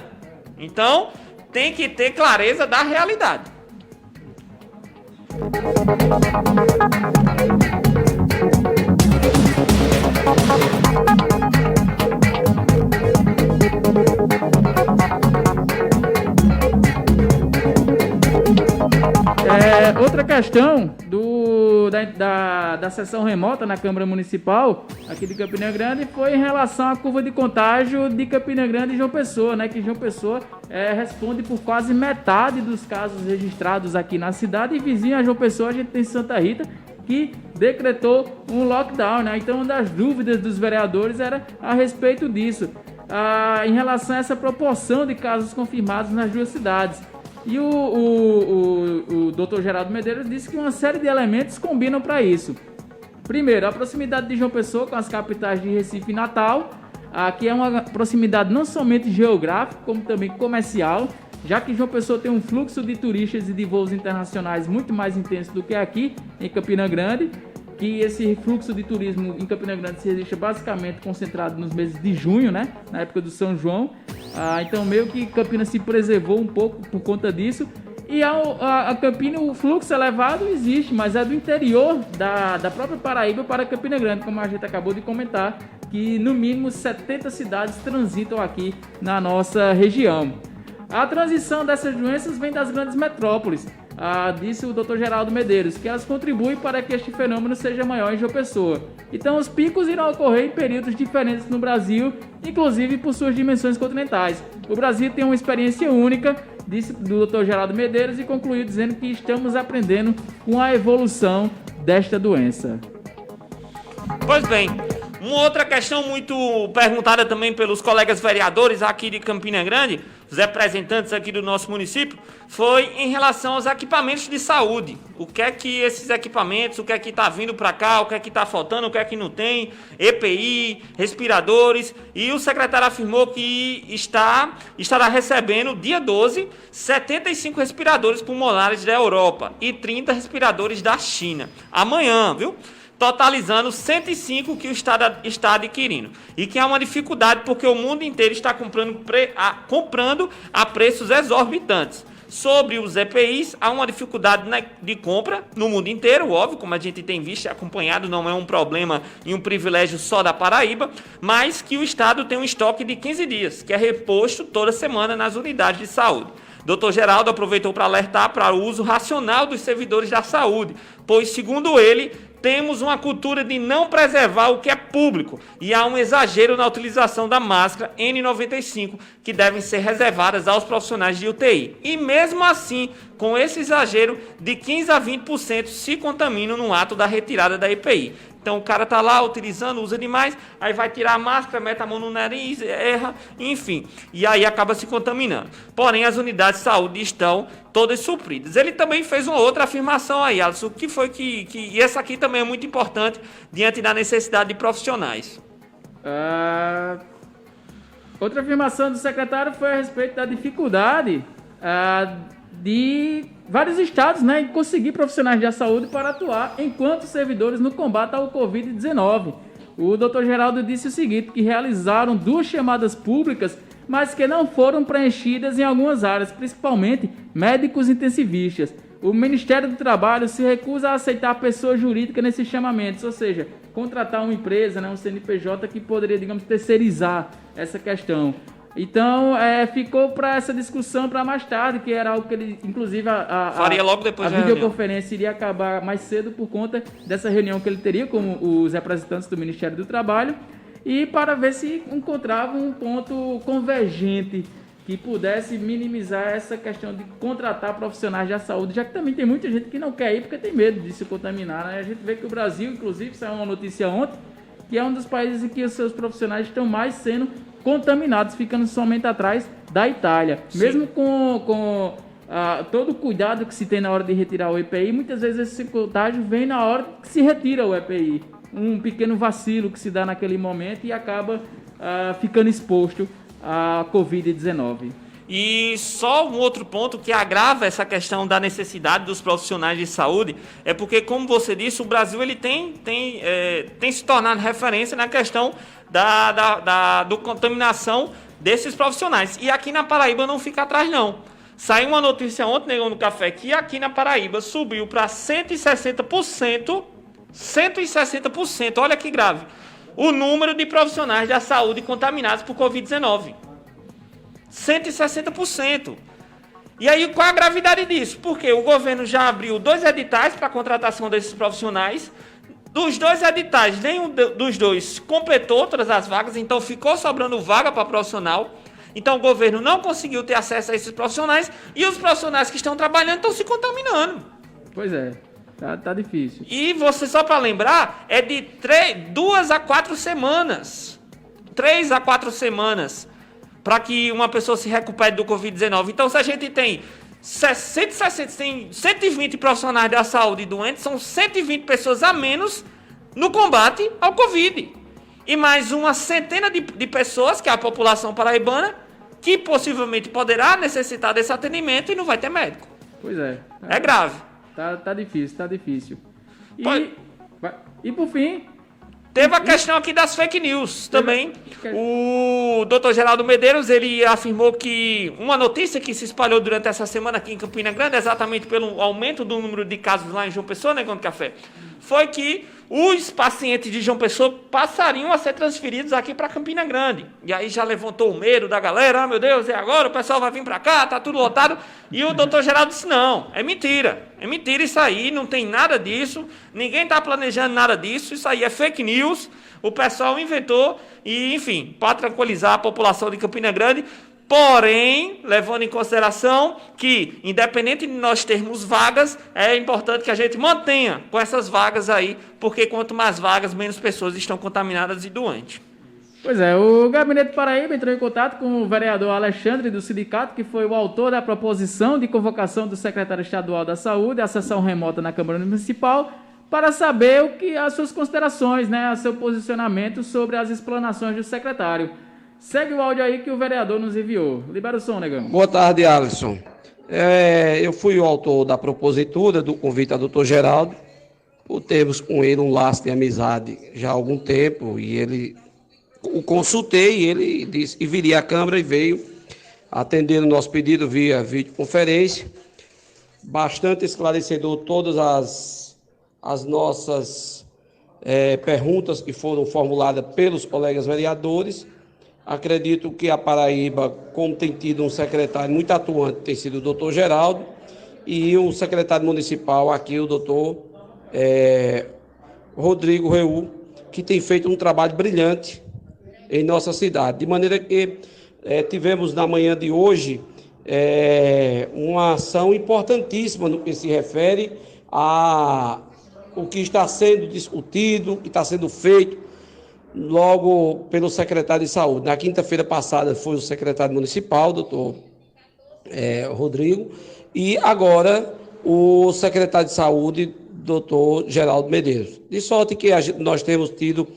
Então, tem que ter clareza da realidade. Outra questão da sessão remota na Câmara Municipal aqui de Campina Grande foi em relação à curva de contágio de Campina Grande e João Pessoa, né? Que João Pessoa responde por quase metade dos casos registrados aqui na cidade, e vizinho a João Pessoa a gente tem Santa Rita, que decretou um lockdown, né? Então, uma das dúvidas dos vereadores era a respeito disso, em relação a essa proporção de casos confirmados nas duas cidades. E o Dr. Geraldo Medeiros disse que uma série de elementos combinam para isso. Primeiro, a proximidade de João Pessoa com as capitais de Recife e Natal, que é uma proximidade não somente geográfica, como também comercial, já que João Pessoa tem um fluxo de turistas e de voos internacionais muito mais intenso do que aqui em Campina Grande, que esse fluxo de turismo em Campina Grande se registra basicamente concentrado nos meses de junho, né? Na época do São João. Então meio que Campina se preservou um pouco por conta disso. E a Campina, o fluxo elevado existe, mas é do interior da própria Paraíba para Campina Grande, como a gente acabou de comentar, que no mínimo 70 cidades transitam aqui na nossa região. A transição dessas doenças vem das grandes metrópoles, disse o Dr. Geraldo Medeiros, que elas contribuem para que este fenômeno seja maior em João Pessoa. Então os picos irão ocorrer em períodos diferentes no Brasil, inclusive por suas dimensões continentais. O Brasil tem uma experiência única, disse o Dr. Geraldo Medeiros, e concluiu dizendo que estamos aprendendo com a evolução desta doença. Pois bem, uma outra questão muito perguntada também pelos colegas vereadores aqui de Campina Grande, os representantes aqui do nosso município, foi em relação aos equipamentos de saúde. O que é que esses equipamentos, o que é que está vindo para cá, o que é que está faltando, o que é que não tem, EPI, respiradores, e o secretário afirmou que estará recebendo, dia 12, 75 respiradores pulmonares da Europa e 30 respiradores da China. Amanhã, viu? Totalizando 105 que o Estado está adquirindo. E que é uma dificuldade porque o mundo inteiro está comprando a preços exorbitantes. Sobre os EPIs, há uma dificuldade de compra no mundo inteiro, óbvio, como a gente tem visto e acompanhado, não é um problema e um privilégio só da Paraíba, mas que o Estado tem um estoque de 15 dias, que é reposto toda semana nas unidades de saúde. Dr. Geraldo aproveitou para alertar para o uso racional dos servidores da saúde, pois, segundo ele, temos uma cultura de não preservar o que é público e há um exagero na utilização da máscara N95, que devem ser reservadas aos profissionais de UTI. E mesmo assim, com esse exagero, de 15% a 20% se contaminam no ato da retirada da EPI. Então o cara tá lá utilizando, usa demais, aí vai tirar a máscara, mete a mão no nariz, erra, enfim. E aí acaba se contaminando. Porém, as unidades de saúde estão todas supridas. Ele também fez uma outra afirmação aí, Alisson, que foi e essa aqui também é muito importante diante da necessidade de profissionais. Outra afirmação do secretário foi a respeito da dificuldade de vários estados, né, em conseguir profissionais da saúde para atuar enquanto servidores no combate ao Covid-19. O Dr. Geraldo disse o seguinte, que realizaram 2 chamadas públicas, mas que não foram preenchidas em algumas áreas, principalmente médicos intensivistas. O Ministério do Trabalho se recusa a aceitar pessoa jurídica nesses chamamentos, ou seja, contratar uma empresa, né, um CNPJ que poderia, digamos, terceirizar essa questão. Então, ficou para essa discussão para mais tarde, que era algo que ele, inclusive, faria logo depois da videoconferência iria acabar mais cedo por conta dessa reunião que ele teria com os representantes do Ministério do Trabalho, e para ver se encontrava um ponto convergente que pudesse minimizar essa questão de contratar profissionais da saúde, já que também tem muita gente que não quer ir porque tem medo de se contaminar, né? A gente vê que o Brasil, inclusive, saiu uma notícia ontem, que é um dos países em que os seus profissionais estão mais sendo contaminados, ficando somente atrás da Itália. Sim. Mesmo com todo o cuidado que se tem na hora de retirar o EPI, muitas vezes esse contágio vem na hora que se retira o EPI. Um pequeno vacilo que se dá naquele momento e acaba ficando exposto à Covid-19. E só um outro ponto que agrava essa questão da necessidade dos profissionais de saúde é porque, como você disse, o Brasil ele tem se tornado referência na questão da contaminação desses profissionais. E aqui na Paraíba não fica atrás, não. Saiu uma notícia ontem, Negão no Café, que aqui na Paraíba subiu para 160%. 160%, olha que grave. O número de profissionais da saúde contaminados por Covid-19. 160%. E aí, qual a gravidade disso? Porque o governo já abriu 2 editais para a contratação desses profissionais. Dos 2 editais, nenhum dos 2 completou todas as vagas, então ficou sobrando vaga para profissional. Então o governo não conseguiu ter acesso a esses profissionais e os profissionais que estão trabalhando estão se contaminando. Pois é, tá difícil. E você, só para lembrar, é de 2 a 4 semanas. 3 a 4 semanas para que uma pessoa se recupere do Covid-19. Então, se a gente tem 120 profissionais da saúde doentes, são 120 pessoas a menos no combate ao Covid. E mais uma centena de pessoas, que é a população paraibana, que possivelmente poderá necessitar desse atendimento e não vai ter médico. Pois é. É grave. Tá difícil. E por fim... Teve a questão aqui das fake news também. O Dr. Geraldo Medeiros, ele afirmou que uma notícia que se espalhou durante essa semana aqui em Campina Grande, exatamente pelo aumento do número de casos lá em João Pessoa, né, Gondo Café, foi que os pacientes de João Pessoa passariam a ser transferidos aqui para Campina Grande. E aí já levantou o medo da galera, meu Deus, é agora, o pessoal vai vir para cá, tá tudo lotado. E o doutor Geraldo disse, não, é mentira isso aí, não tem nada disso, ninguém está planejando nada disso, isso aí é fake news, o pessoal inventou, e enfim, para tranquilizar a população de Campina Grande. Porém, levando em consideração que, independente de nós termos vagas, é importante que a gente mantenha com essas vagas aí, porque quanto mais vagas, menos pessoas estão contaminadas e doentes. Pois é, o Gabinete Paraíba entrou em contato com o vereador Alexandre do sindicato, que foi o autor da proposição de convocação do secretário estadual da Saúde à sessão remota na Câmara Municipal, para saber as suas considerações, né, seu posicionamento sobre as explanações do secretário. Segue o áudio aí que o vereador nos enviou. Libera o som, negão. Boa tarde, Alisson. Eu fui o autor da propositura do convite ao doutor Geraldo, por termos com ele um laço de amizade já há algum tempo, e ele o consultei, e ele disse que viria à Câmara e veio atender o nosso pedido via videoconferência. Bastante esclarecedor todas as nossas perguntas que foram formuladas pelos colegas vereadores. Acredito que a Paraíba, como tem tido um secretário muito atuante, tem sido o doutor Geraldo, e o secretário municipal aqui, o doutor Rodrigo Reu, que tem feito um trabalho brilhante em nossa cidade. De maneira que tivemos na manhã de hoje uma ação importantíssima no que se refere a o que está sendo discutido, o que está sendo feito logo pelo secretário de Saúde. Na quinta-feira passada foi o secretário municipal, doutor Rodrigo, e agora o secretário de Saúde, doutor Geraldo Medeiros. De sorte que nós temos tido,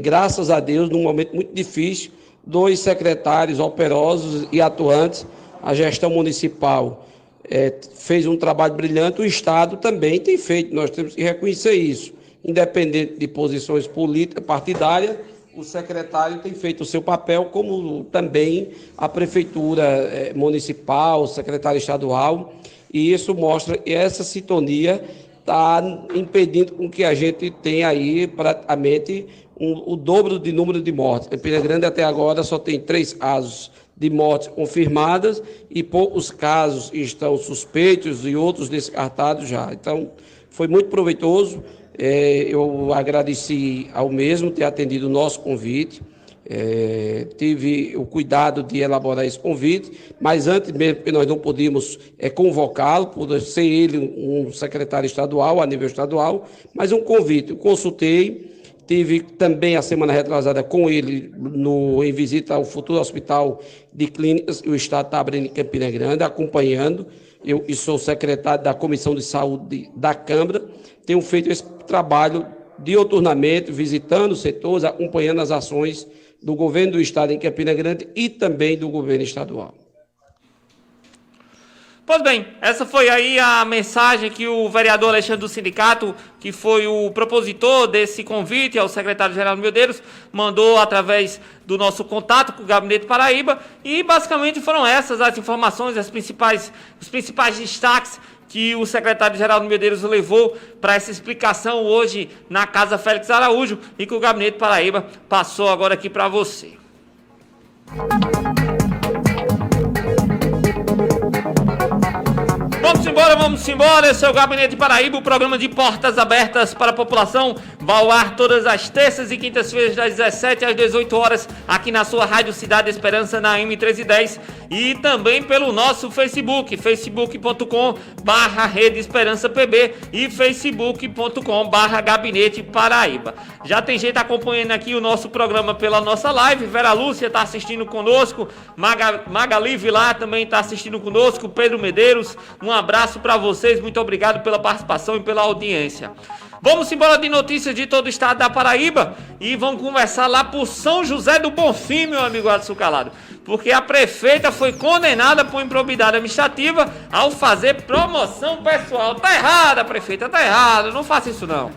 graças a Deus, num momento muito difícil, 2 secretários operosos e atuantes. A gestão municipal fez um trabalho brilhante, o Estado também tem feito, nós temos que reconhecer isso. Independente de posições políticas, partidárias, o secretário tem feito o seu papel, como também a Prefeitura Municipal, o secretário estadual, e isso mostra que essa sintonia está impedindo com que a gente tenha aí praticamente o dobro de número de mortes. Em Campina Grande até agora só tem 3 casos de mortes confirmadas e poucos casos estão suspeitos e outros descartados já. Então, foi muito proveitoso. Eu agradeci ao mesmo ter atendido o nosso convite, tive o cuidado de elaborar esse convite, mas antes mesmo, porque nós não podíamos convocá-lo, por ser ele um secretário estadual, a nível estadual, mas um convite. Eu consultei, tive também a semana retrasada com ele em visita ao futuro hospital de clínicas que o Estado está abrindo em Campina Grande, acompanhando. Eu sou secretário da Comissão de Saúde da Câmara, tenho feito esse trabalho diuturnamente, visitando os setores, acompanhando as ações do governo do Estado em Campina Grande e também do governo estadual. Pois bem, essa foi aí a mensagem que o vereador Alexandre do sindicato, que foi o propositor desse convite ao secretário Geraldo Medeiros, mandou através do nosso contato com o Gabinete Paraíba, e basicamente foram essas as informações, os principais destaques que o secretário Geraldo Medeiros levou para essa explicação hoje na Casa Félix Araújo, e que o Gabinete Paraíba passou agora aqui para você. Vamos embora. Esse é o Gabinete Paraíba, o programa de portas abertas para a população. Vai ao ar todas as terças e quintas-feiras, das 17 às 18 horas, aqui na sua Rádio Cidade Esperança, na M1310. E também pelo nosso Facebook, facebook.com/Rede Esperança PB e facebook.com/Gabinete Paraíba. Já tem gente acompanhando aqui o nosso programa pela nossa live. Vera Lúcia está assistindo conosco, Magali Vilar também está assistindo conosco, Pedro Medeiros, um abraço para vocês, muito obrigado pela participação e pela audiência. Vamos embora de notícias de todo o estado da Paraíba e vamos conversar lá por São José do Bonfim, meu amigo Adson Calado, porque a prefeita foi condenada por improbidade administrativa ao fazer promoção pessoal. Tá errada, prefeita, tá errada, não faça isso não.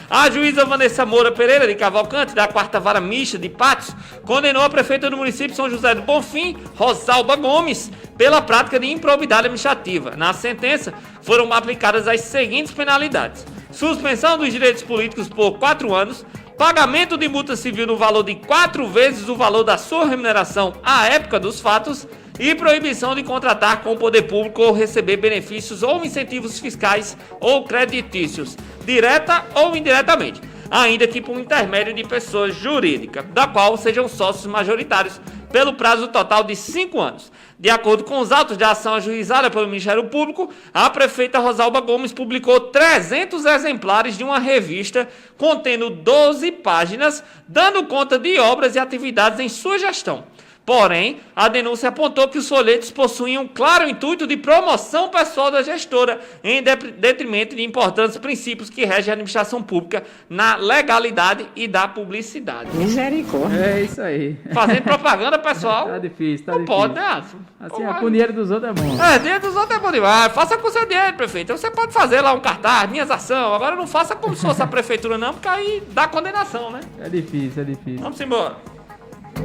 A juíza Vanessa Moura Pereira de Cavalcante, da 4ª Vara Mista de Patos, condenou a prefeita do município de São José do Bonfim, Rosalba Gomes, pela prática de improbidade administrativa. Na sentença, foram aplicadas as seguintes penalidades: suspensão dos direitos políticos por 4 anos, pagamento de multa civil no valor de 4 vezes o valor da sua remuneração à época dos fatos e proibição de contratar com o poder público ou receber benefícios ou incentivos fiscais ou creditícios, direta ou indiretamente, ainda que por intermédio de pessoa jurídica, da qual sejam sócios majoritários, pelo prazo total de 5 anos. De acordo com os autos de ação ajuizada pelo Ministério Público, a prefeita Rosalba Gomes publicou 300 exemplares de uma revista contendo 12 páginas, dando conta de obras e atividades em sua gestão. Porém, a denúncia apontou que os folhetos possuíam um claro intuito de promoção pessoal da gestora, em detrimento de importantes princípios que regem a administração pública na legalidade e da publicidade. Misericórdia. É isso aí. Fazendo propaganda pessoal. Tá difícil, tá não difícil. pode, né? Assim, com o dinheiro dos outros é bom. Dinheiro dos outros é bom demais. Faça com seu dinheiro, prefeito. Você pode fazer lá um cartaz, minhas ações. Agora não faça como se fosse a prefeitura, não, porque aí dá condenação, né? É difícil, é difícil. Vamos embora.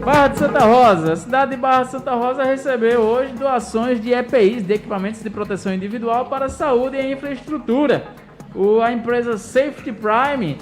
Barra de Santa Rosa. A cidade de Barra de Santa Rosa recebeu hoje doações de EPIs, de equipamentos de proteção individual para a saúde e infraestrutura. A empresa Safety Prime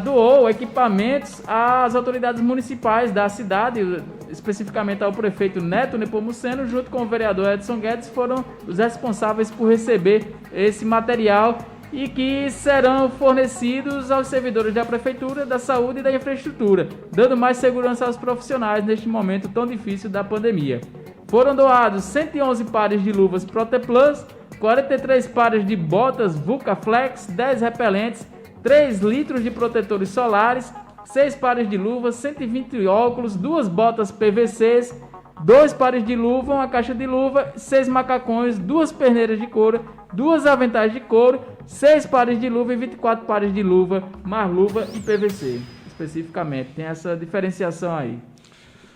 doou equipamentos às autoridades municipais da cidade, especificamente ao prefeito Neto Nepomuceno, junto com o vereador Edson Guedes, foram os responsáveis por receber esse material e que serão fornecidos aos servidores da Prefeitura, da Saúde e da Infraestrutura, dando mais segurança aos profissionais neste momento tão difícil da pandemia. Foram doados 111 pares de luvas Proteplus, 43 pares de botas Vulcaflex, 10 repelentes, 3 litros de protetores solares, 6 pares de luvas, 120 óculos, 2 botas PVCs, 2 pares de luva, uma caixa de luva, 6 macacões, 2 perneiras de couro, 2 aventais de couro, 6 pares de luva e 24 pares de luva, marluva e PVC, especificamente. Tem essa diferenciação aí.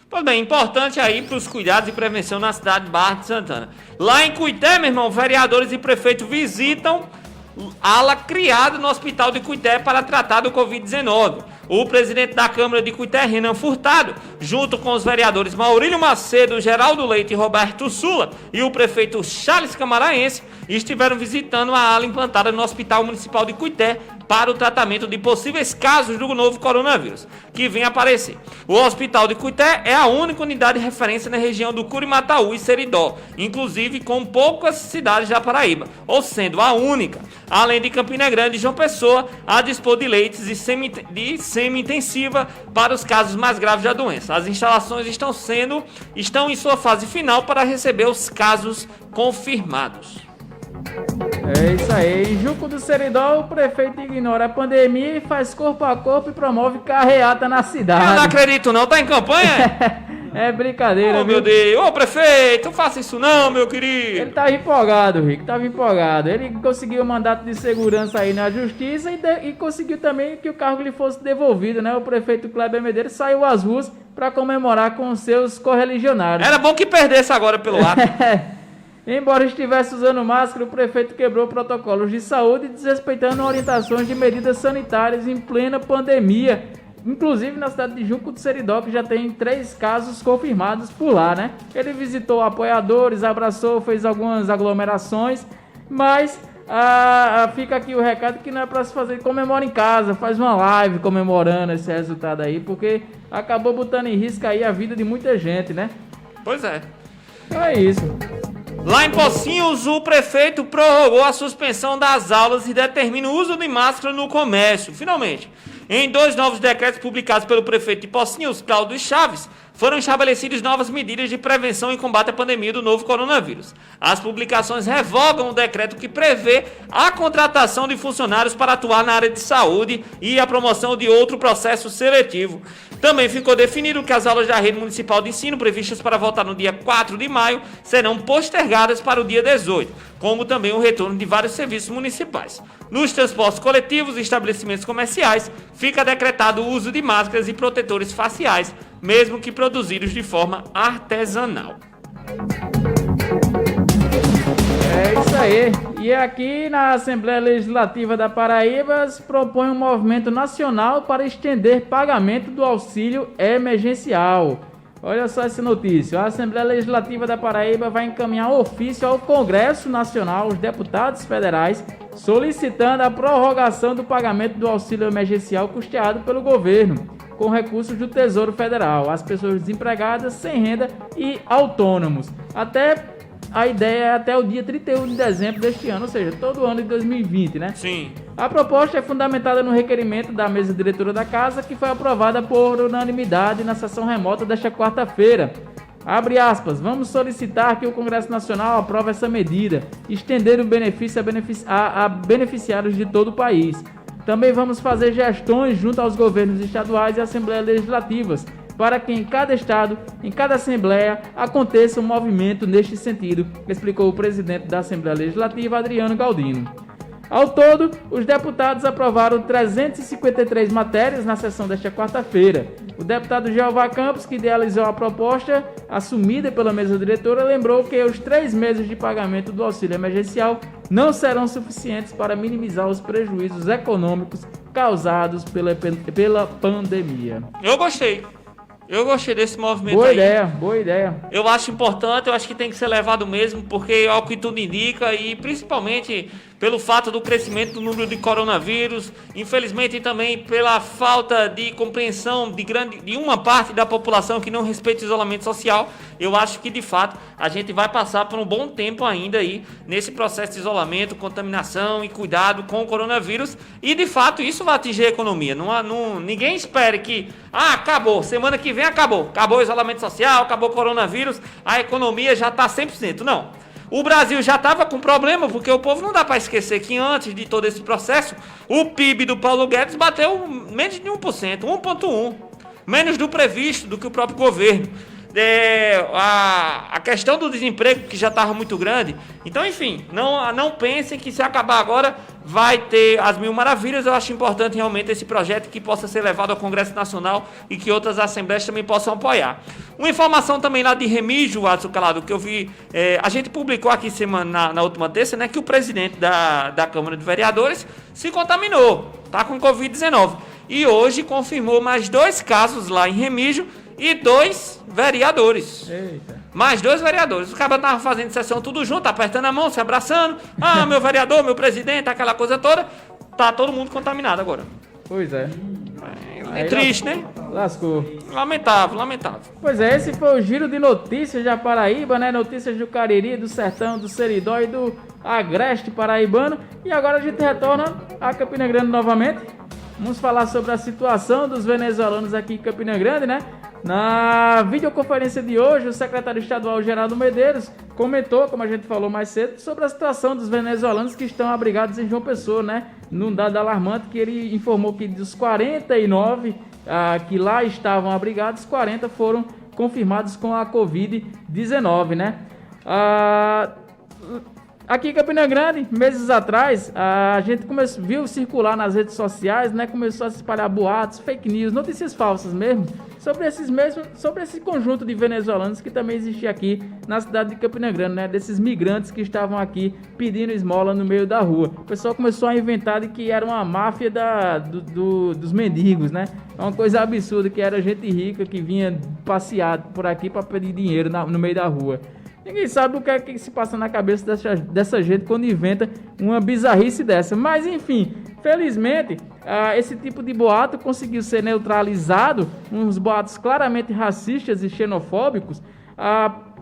Pois bem, importante aí para os cuidados e prevenção na cidade de Barra de Santana. Lá em Cuité, meu irmão, vereadores e prefeito visitam ala criada no hospital de Cuité para tratar do Covid-19. O presidente da Câmara de Cuité, Renan Furtado, junto com os vereadores Maurílio Macedo, Geraldo Leite e Roberto Sula e o prefeito Charles Camaraense, estiveram visitando a ala implantada no Hospital Municipal de Cuité para o tratamento de possíveis casos do novo coronavírus, que vem aparecer. O Hospital de Cuité é a única unidade de referência na região do Curimataú e Seridó, inclusive com poucas cidades da Paraíba, ou sendo a única, além de Campina Grande e João Pessoa, a dispor de leitos de semi-intensiva para os casos mais graves da doença. As instalações estão em sua fase final para receber os casos confirmados. É isso aí. Em Juco do Seridó, o prefeito ignora a pandemia e faz corpo a corpo e promove carreata na cidade. Eu não acredito não, tá em campanha? É brincadeira, meu Deus. Ô, prefeito, não faça isso não, meu querido. Ele tava empolgado, Rico, tava empolgado. Ele conseguiu o mandato de segurança aí na justiça e conseguiu também que o cargo lhe fosse devolvido, né? O prefeito Kleber Medeiros saiu às ruas para comemorar com seus correligionários. Era bom que perdesse agora pelo ato. Embora estivesse usando máscara, o prefeito quebrou protocolos de saúde, desrespeitando orientações de medidas sanitárias em plena pandemia. Inclusive na cidade de Junco do Seridó, que já tem 3 casos confirmados por lá, né? Ele visitou apoiadores, abraçou, fez algumas aglomerações, mas fica aqui o recado que não é para se fazer, comemora em casa, faz uma live comemorando esse resultado aí, porque acabou botando em risco aí a vida de muita gente, né? Pois é. Então é isso. Lá em Pocinhos, o prefeito prorrogou a suspensão das aulas e determina o uso de máscara no comércio. Finalmente, em 2 novos decretos publicados pelo prefeito de Pocinhos, Cláudio Chaves, foram estabelecidas novas medidas de prevenção e combate à pandemia do novo coronavírus. As publicações revogam o decreto que prevê a contratação de funcionários para atuar na área de saúde e a promoção de outro processo seletivo. Também ficou definido que as aulas da rede municipal de ensino, previstas para voltar no dia 4 de maio, serão postergadas para o dia 18, como também o retorno de vários serviços municipais. Nos transportes coletivos e estabelecimentos comerciais, fica decretado o uso de máscaras e protetores faciais, mesmo que produzidos de forma artesanal. É isso aí. E aqui na Assembleia Legislativa da Paraíba se propõe um movimento nacional para estender pagamento do auxílio emergencial. Olha só essa notícia. A Assembleia Legislativa da Paraíba vai encaminhar ofício ao Congresso Nacional, os deputados federais, solicitando a prorrogação do pagamento do auxílio emergencial custeado pelo governo, com recursos do Tesouro Federal, às pessoas desempregadas, sem renda e autônomos. A ideia é até o dia 31 de dezembro deste ano, ou seja, todo o ano de 2020, né? Sim. A proposta é fundamentada no requerimento da mesa diretora da Casa, que foi aprovada por unanimidade na sessão remota desta quarta-feira. Abre aspas, vamos solicitar que o Congresso Nacional aprove essa medida, estender o benefício a beneficiários de todo o país. Também vamos fazer gestões junto aos governos estaduais e assembleias legislativas, para que em cada estado, em cada assembleia, aconteça um movimento neste sentido, explicou o presidente da Assembleia Legislativa, Adriano Galdino. Ao todo, os deputados aprovaram 353 matérias na sessão desta quarta-feira. O deputado Jeová Campos, que idealizou a proposta assumida pela mesa diretora, lembrou que os 3 meses de pagamento do auxílio emergencial não serão suficientes para minimizar os prejuízos econômicos causados pela pandemia. Eu gostei desse movimento Boa aí. ideia, boa ideia. Eu acho importante, eu acho que tem que ser levado mesmo, porque ao que tudo indica, e principalmente pelo fato do crescimento do número de coronavírus, infelizmente também pela falta de compreensão de uma parte da população que não respeita o isolamento social, eu acho que de fato a gente vai passar por um bom tempo ainda aí nesse processo de isolamento, contaminação e cuidado com o coronavírus, e de fato isso vai atingir a economia. Ninguém espere que acabou, semana que vem acabou o isolamento social, acabou o coronavírus, a economia já está 100%, não. O Brasil já estava com problema, porque o povo não dá para esquecer que antes de todo esse processo, o PIB do Paulo Guedes bateu menos de 1%, 1,1%, menos do previsto, do que o próprio governo. A questão do desemprego, que já estava muito grande. Então, enfim, não pensem que se acabar agora vai ter as mil maravilhas. Eu acho importante realmente esse projeto que possa ser levado ao Congresso Nacional e que outras assembleias também possam apoiar. Uma informação também lá de Remígio, Watson Calado, que eu vi, a gente publicou aqui na última terça, né, que o presidente da Câmara de Vereadores se contaminou, tá com Covid-19. E hoje confirmou mais 2 casos lá em Remígio e 2 vereadores. Eita. Mais 2 vereadores. Os caras estavam fazendo sessão tudo junto, apertando a mão, se abraçando. Ah, meu vereador, meu presidente, aquela coisa toda. Tá todo mundo contaminado agora. Pois é. É triste, né? Lascou. Lamentável. Pois é, esse foi o giro de notícias da Paraíba, né? Notícias do Cariri, do Sertão, do Seridó e do Agreste paraibano. E agora a gente retorna a Campina Grande novamente. Vamos falar sobre a situação dos venezuelanos aqui em Campina Grande, né? Na videoconferência de hoje, o secretário estadual Geraldo Medeiros comentou, como a gente falou mais cedo, sobre a situação dos venezuelanos que estão abrigados em João Pessoa, né? Num dado alarmante que ele informou que dos 49 que lá estavam abrigados, 40 foram confirmados com a Covid-19, né? Aqui em Campina Grande, meses atrás, a gente viu circular nas redes sociais, né? Começou a se espalhar boatos, fake news, notícias falsas mesmo, sobre esse conjunto de venezuelanos que também existia aqui na cidade de Campina Grande, né? Desses migrantes que estavam aqui pedindo esmola no meio da rua. O pessoal começou a inventar de que era uma máfia dos mendigos, né? É uma coisa absurda, que era gente rica que vinha passear por aqui para pedir dinheiro no meio da rua. Ninguém sabe o que é que se passa na cabeça dessa gente quando inventa uma bizarrice dessa. Mas, enfim, felizmente, esse tipo de boato conseguiu ser neutralizado, uns boatos claramente racistas e xenofóbicos,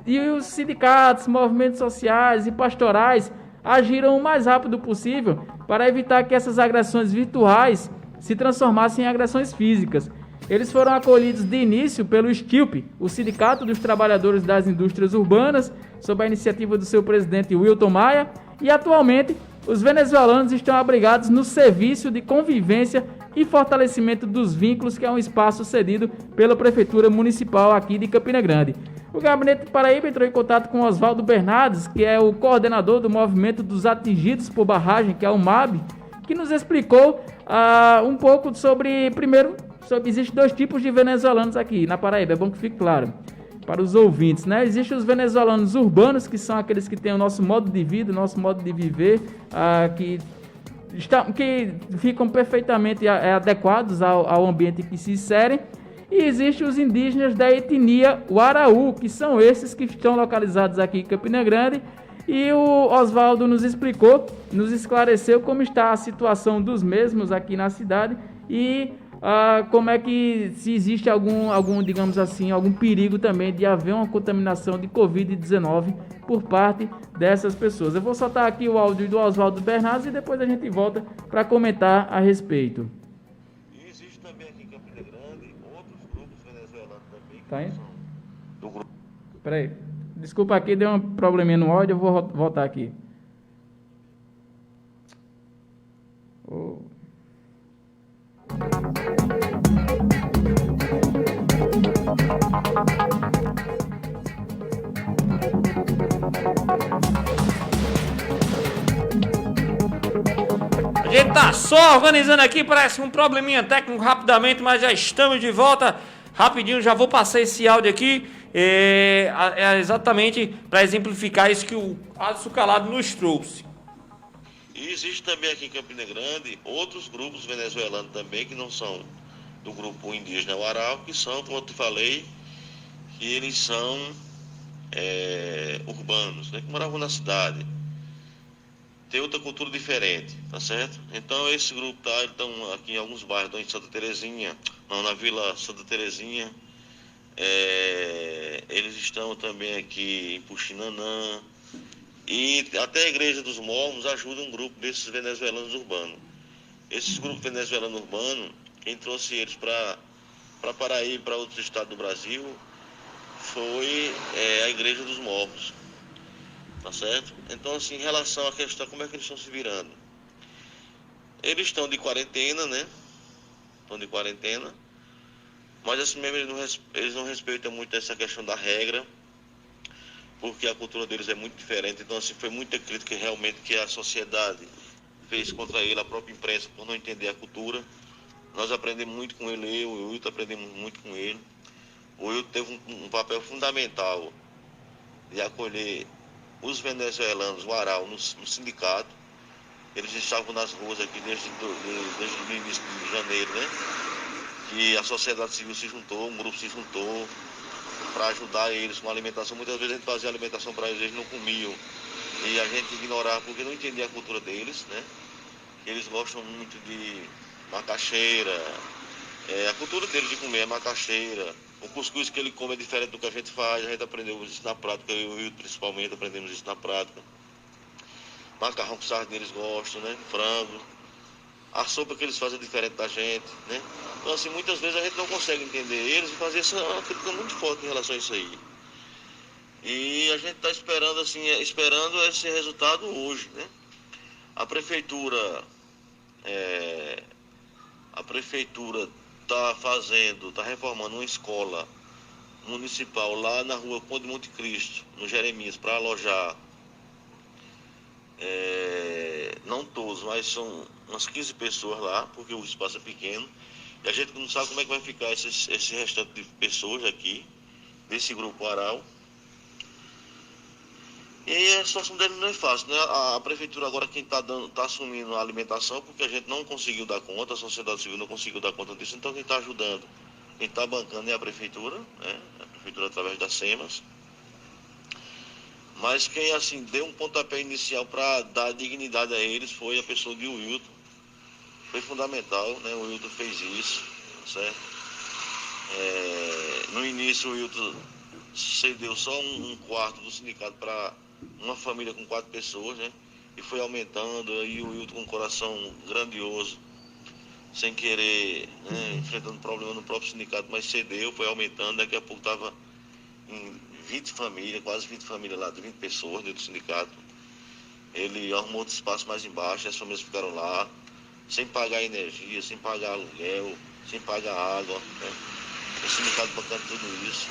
E os sindicatos, movimentos sociais e pastorais agiram o mais rápido possível para evitar que essas agressões virtuais se transformassem em agressões físicas. Eles foram acolhidos de início pelo STILP, o Sindicato dos Trabalhadores das Indústrias Urbanas, sob a iniciativa do seu presidente Wilton Maia, e atualmente os venezuelanos estão abrigados no Serviço de Convivência e Fortalecimento dos Vínculos, que é um espaço cedido pela Prefeitura Municipal aqui de Campina Grande. O Gabinete Paraíba entrou em contato com Oswaldo Bernardes, que é o coordenador do Movimento dos Atingidos por Barragem, que é o MAB, que nos explicou um pouco sobre, primeiro, existem dois tipos de venezuelanos aqui na Paraíba, é bom que fique claro para os ouvintes, né? Existem os venezuelanos urbanos, que são aqueles que têm o nosso modo de vida, o nosso modo de viver, que ficam perfeitamente adequados ao ambiente que se inserem. E existem os indígenas da etnia Uaraú, que são esses que estão localizados aqui em Campina Grande. E o Oswaldo nos explicou, nos esclareceu como está a situação dos mesmos aqui na cidade e como é que, se existe digamos assim, algum perigo também de haver uma contaminação de Covid-19 por parte dessas pessoas. Eu vou soltar aqui o áudio do Oswaldo Bernardes e depois a gente volta para comentar a respeito. E existe também aqui em Campina Grande outros grupos venezuelanos também. Tá indo? Do grupo. Peraí. Desculpa aqui, deu um probleminha no áudio, eu vou voltar aqui. A gente tá só organizando aqui, parece um probleminha técnico rapidamente, mas já estamos de volta. Rapidinho, já vou passar esse áudio aqui, exatamente para exemplificar isso que o Alisson Calado nos trouxe. E existe também aqui em Campina Grande outros grupos venezuelanos também, que não são do grupo indígena Uarau, que são, como eu te falei, que eles são urbanos, né, que moravam na cidade. Tem outra cultura diferente, tá certo? Então esse grupo estão aqui em alguns bairros, em Santa Terezinha, na Vila Santa Terezinha. Eles estão também aqui em Puxinanã. E até a Igreja dos Mormons ajuda um grupo desses venezuelanos urbanos. Esses grupos venezuelanos urbanos, quem trouxe eles para Paraíba, para outros estados do Brasil, foi a Igreja dos Mormons. Tá certo? Então, assim, em relação à questão, como é que eles estão se virando? Eles estão de quarentena, né? Estão de quarentena. Mas, assim mesmo, eles não respeitam muito essa questão da regra, porque a cultura deles é muito diferente. Então, assim, foi muita crítica realmente que a sociedade fez contra ele, a própria imprensa, por não entender a cultura. Nós aprendemos muito com ele, eu e o Wilton aprendemos muito com ele. O Wilton teve um papel fundamental de acolher os venezuelanos, o Uarau, no sindicato. Eles estavam nas ruas aqui desde o início de janeiro, né? Que a sociedade civil se juntou, um grupo se juntou para ajudar eles com a alimentação. Muitas vezes a gente fazia alimentação para eles não comiam. E a gente ignorava porque não entendia a cultura deles, né? Eles gostam muito de macaxeira. A cultura deles de comer é macaxeira. O cuscuz que ele come é diferente do que a gente faz. A gente aprendeu isso na prática, eu e o Wilton principalmente aprendemos isso na prática. Macarrão com sardinha eles gostam, né? Frango. A sopa que eles fazem é diferente da gente, né? Então, assim, muitas vezes a gente não consegue entender eles e fazer uma crítica muito forte em relação a isso aí. E a gente está esperando, assim, esse resultado hoje, né? A prefeitura está reformando uma escola municipal lá na rua Conde Monte Cristo, no Jeremias, para alojar, não todos, mas são umas 15 pessoas lá, porque o espaço é pequeno, e a gente não sabe como é que vai ficar esse restante de pessoas aqui, desse grupo Uarau. E a situação dele não é fácil, né? A prefeitura agora quem está assumindo a alimentação, porque a gente não conseguiu dar conta, a sociedade civil não conseguiu dar conta disso, então quem está ajudando, quem está bancando é a prefeitura, né? A prefeitura através das SEMAS. Mas quem, assim, deu um pontapé inicial para dar dignidade a eles foi a pessoa de Wilton. Foi fundamental, né? O Wilton fez isso, certo? No início o Wilton cedeu só um quarto do sindicato para uma família com 4 pessoas, né? E foi aumentando, aí o Wilton com um coração grandioso, sem querer, né, enfrentando problema no próprio sindicato, mas cedeu, foi aumentando, daqui a pouco estava em 20 famílias, quase 20 famílias lá, de 20 pessoas dentro do sindicato. Ele arrumou outro espaço mais embaixo, as famílias ficaram lá, sem pagar energia, sem pagar aluguel, sem pagar água, né? O sindicato bancando tudo isso.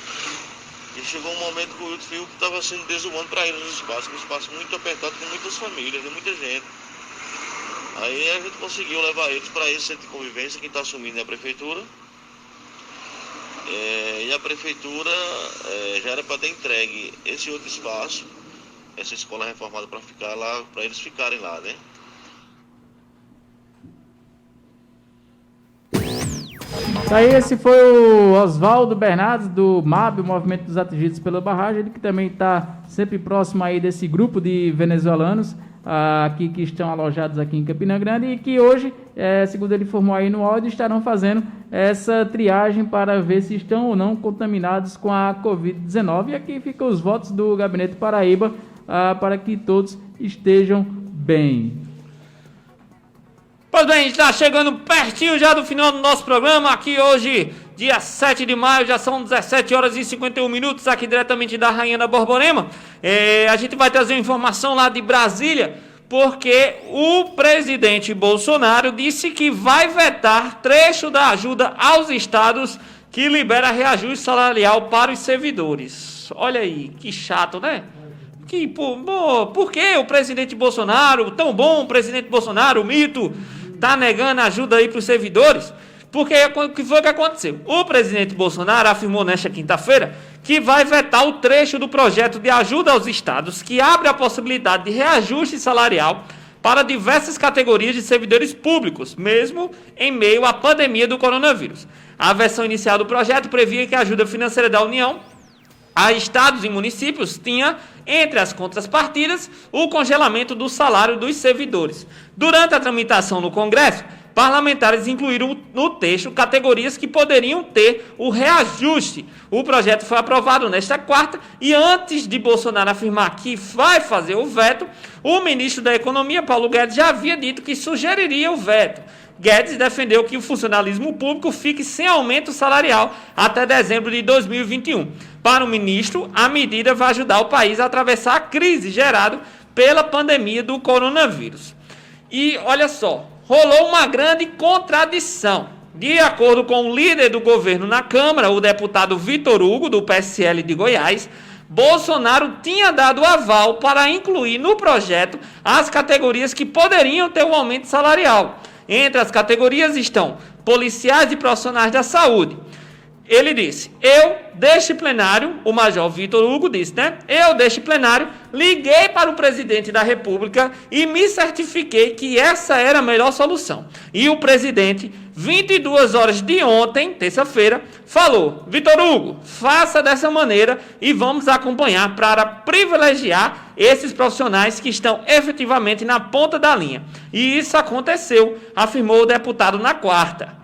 E chegou um momento que o Wilton viu que estava sendo desumano para ele nos espaços, um espaço muito apertado com muitas famílias, né? Muita gente. Aí a gente conseguiu levar eles para esse centro de convivência, quem está assumindo é a prefeitura. E a prefeitura já era para ter entregue esse outro espaço, essa escola reformada, para ficar lá, para eles ficarem lá, né? Aí esse foi o Oswaldo Bernardes, do MAB, o Movimento dos Atingidos pela Barragem, ele que também está sempre próximo aí desse grupo de venezuelanos aqui que estão alojados aqui em Campina Grande e que hoje, segundo ele informou aí no áudio, estarão fazendo essa triagem para ver se estão ou não contaminados com a Covid-19. E aqui ficam os votos do Gabinete Paraíba para que todos estejam bem. Pois bem, a gente está chegando pertinho já do final do nosso programa, aqui hoje, dia 7 de maio, já são 17 horas e 51 minutos, aqui diretamente da Rainha da Borborema. A gente vai trazer uma informação lá de Brasília, porque o presidente Bolsonaro disse que vai vetar trecho da ajuda aos estados que libera reajuste salarial para os servidores. Olha aí, que chato, né? Por que o presidente Bolsonaro, tão bom o presidente Bolsonaro, o mito, tá negando ajuda aí para os servidores? Porque o que foi que aconteceu? O presidente Bolsonaro afirmou nesta quinta-feira que vai vetar o trecho do projeto de ajuda aos estados que abre a possibilidade de reajuste salarial para diversas categorias de servidores públicos, mesmo em meio à pandemia do coronavírus. A versão inicial do projeto previa que a ajuda financeira da União a estados e municípios tinha, entre as contrapartidas, o congelamento do salário dos servidores. Durante a tramitação no Congresso, parlamentares incluíram no texto categorias que poderiam ter o reajuste. O projeto foi aprovado nesta quarta e antes de Bolsonaro afirmar que vai fazer o veto, o ministro da Economia, Paulo Guedes, já havia dito que sugeriria o veto. Guedes defendeu que o funcionalismo público fique sem aumento salarial até dezembro de 2021. Para o ministro, a medida vai ajudar o país a atravessar a crise gerada pela pandemia do coronavírus. E olha só, rolou uma grande contradição. De acordo com o líder do governo na Câmara, o deputado Vitor Hugo, do PSL de Goiás, Bolsonaro tinha dado aval para incluir no projeto as categorias que poderiam ter um aumento salarial. Entre as categorias estão policiais e profissionais da saúde. Ele disse, deste plenário, o major Vitor Hugo disse, né? Eu, deste plenário, liguei para o presidente da República e me certifiquei que essa era a melhor solução. E o presidente, 22 horas de ontem, terça-feira, falou, Vitor Hugo, faça dessa maneira e vamos acompanhar para privilegiar esses profissionais que estão efetivamente na ponta da linha. E isso aconteceu, afirmou o deputado na quarta.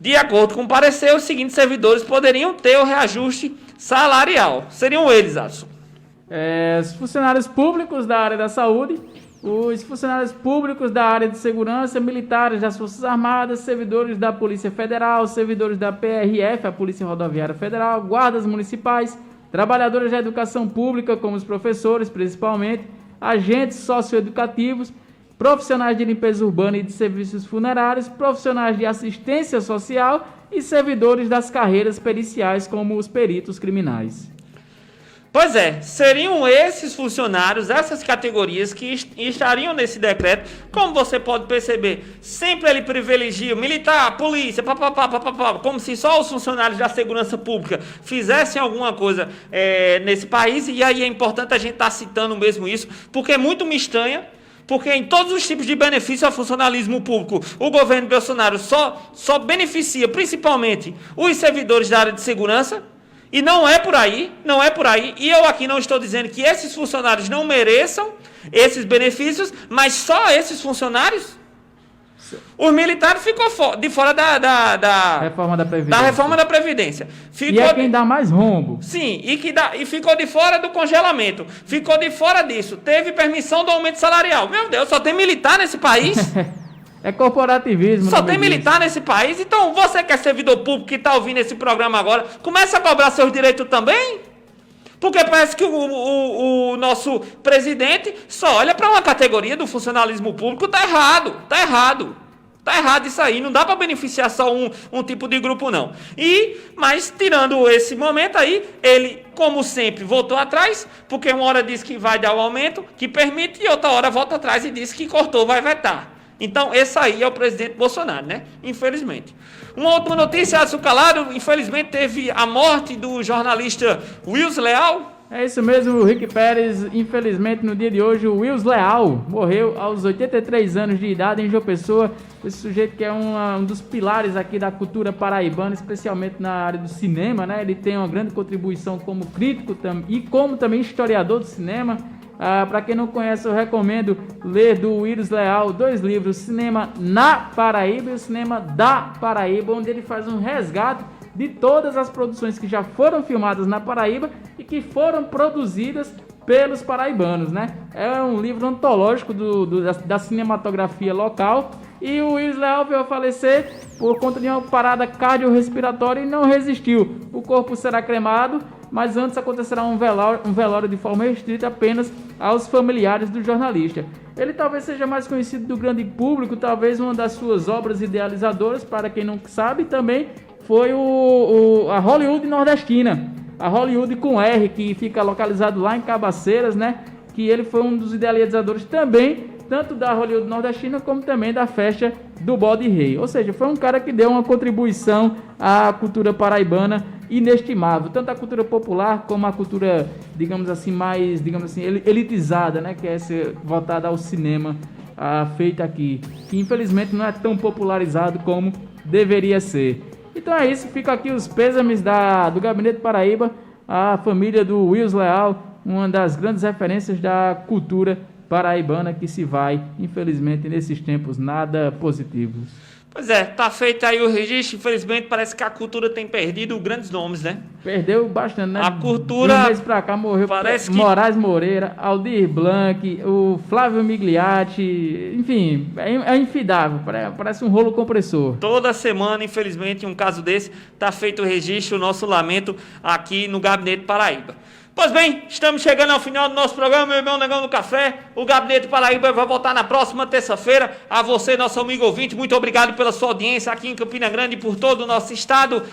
De acordo com o parecer, os seguintes servidores poderiam ter o reajuste salarial. Seriam eles, Adson. Os funcionários públicos da área da saúde, os funcionários públicos da área de segurança, militares das Forças Armadas, servidores da Polícia Federal, servidores da PRF, a Polícia Rodoviária Federal, guardas municipais, trabalhadores da educação pública, como os professores, principalmente, agentes socioeducativos, profissionais de limpeza urbana e de serviços funerários, profissionais de assistência social e servidores das carreiras periciais, como os peritos criminais. Pois é, seriam esses funcionários, essas categorias que estariam nesse decreto. Como você pode perceber, sempre ele privilegia o militar, polícia, como se só os funcionários da segurança pública fizessem alguma coisa nesse país. E aí é importante a gente estar citando mesmo isso, porque é muito me estranha. Porque em todos os tipos de benefício ao funcionalismo público, o governo Bolsonaro só beneficia principalmente os servidores da área de segurança. E não é por aí. E eu aqui não estou dizendo que esses funcionários não mereçam esses benefícios, mas só esses funcionários? Os militares ficou de fora da Reforma da Previdência. Da reforma da Previdência. E é quem dá mais rombo. Sim, e ficou de fora do congelamento. Ficou de fora disso. Teve permissão do aumento salarial. Meu Deus, só tem militar nesse país? É corporativismo. Só tem militar nesse país? Então, você que é servidor público que está ouvindo esse programa agora, começa a cobrar seus direitos também? Porque parece que o nosso presidente só olha para uma categoria do funcionalismo público. Tá errado. Tá errado isso aí. Não dá para beneficiar só um tipo de grupo, não. Mas, tirando esse momento aí, ele, como sempre, voltou atrás, porque uma hora disse que vai dar o aumento, que permite, e outra hora volta atrás e disse que cortou, vai vetar. Então, esse aí é o presidente Bolsonaro, né? Infelizmente. Uma última notícia, Açucalado, infelizmente teve a morte do jornalista Wills Leal. É isso mesmo, o Rick Pérez, infelizmente no dia de hoje, o Wills Leal morreu aos 83 anos de idade em João Pessoa. Esse sujeito que é um dos pilares aqui da cultura paraibana, especialmente na área do cinema, né? Ele tem uma grande contribuição como crítico e como também historiador do cinema. Para quem não conhece, eu recomendo ler do Wills Leal 2 livros, Cinema na Paraíba e o Cinema da Paraíba, onde ele faz um resgate de todas as produções que já foram filmadas na Paraíba e que foram produzidas pelos paraibanos, né? É um livro antológico da cinematografia local. E o Wills Leal veio a falecer por conta de uma parada cardiorrespiratória e não resistiu. O corpo será cremado, mas antes acontecerá um velório de forma restrita apenas aos familiares do jornalista. Ele talvez seja mais conhecido do grande público, talvez uma das suas obras idealizadoras, para quem não sabe, também foi a Hollywood nordestina, a Hollywood com R, que fica localizado lá em Cabaceiras, né? Que ele foi um dos idealizadores também, tanto da Hollywood nordestina como também da festa do Bode Rei. Ou seja, foi um cara que deu uma contribuição à cultura paraibana inestimável, tanto a cultura popular como a cultura, digamos assim, mais, elitizada, né? Que é essa voltada ao cinema feita aqui, que infelizmente não é tão popularizado como deveria ser. Então é isso, fica aqui os pêsames do Gabinete Paraíba, a família do Wills Leal, uma das grandes referências da cultura paraibana que se vai, infelizmente, nesses tempos nada positivos. Pois é, tá feito aí o registro, infelizmente parece que a cultura tem perdido grandes nomes, né? Perdeu bastante, né? A cultura... De um mês pra cá morreu Moraes Moreira, Aldir Blanc, o Flávio Migliatti, enfim, é infidável, parece um rolo compressor. Toda semana, infelizmente, um caso desse, tá feito o registro, o nosso lamento aqui no Gabinete Paraíba. Pois bem, estamos chegando ao final do nosso programa, meu irmão Negão do Café. O Gabinete Paraíba vai voltar na próxima terça-feira. A você, nosso amigo ouvinte, muito obrigado pela sua audiência aqui em Campina Grande e por todo o nosso estado.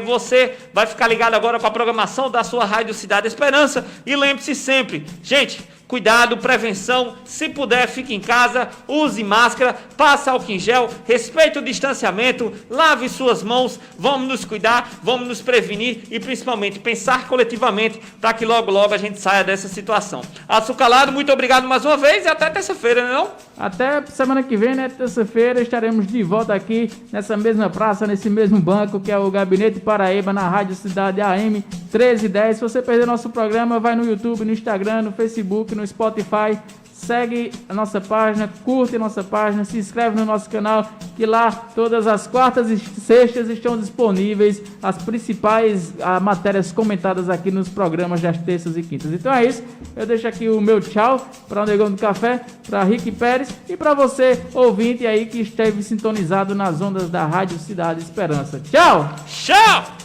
Você vai ficar ligado agora com a programação da sua Rádio Cidade Esperança. E lembre-se sempre, gente, cuidado, prevenção, se puder, fique em casa, use máscara, passe álcool em gel, respeite o distanciamento, lave suas mãos, vamos nos cuidar, vamos nos prevenir e principalmente pensar coletivamente para que logo logo a gente saia dessa situação. Açucalado, muito obrigado mais uma vez e até terça-feira, não? Até semana que vem, né? Terça-feira estaremos de volta aqui nessa mesma praça, nesse mesmo banco que é o Gabinete Paraíba na Rádio Cidade AM 1310. Se você perder nosso programa, vai no YouTube, no Instagram, no Facebook, no Spotify, segue a nossa página, curte a nossa página, se inscreve no nosso canal, que lá todas as quartas e sextas estão disponíveis as principais matérias comentadas aqui nos programas das terças e quintas. Então é isso, eu deixo aqui o meu tchau para o Negão do Café, para Rick Pérez e para você, ouvinte aí que esteve sintonizado nas ondas da Rádio Cidade Esperança. Tchau! Tchau!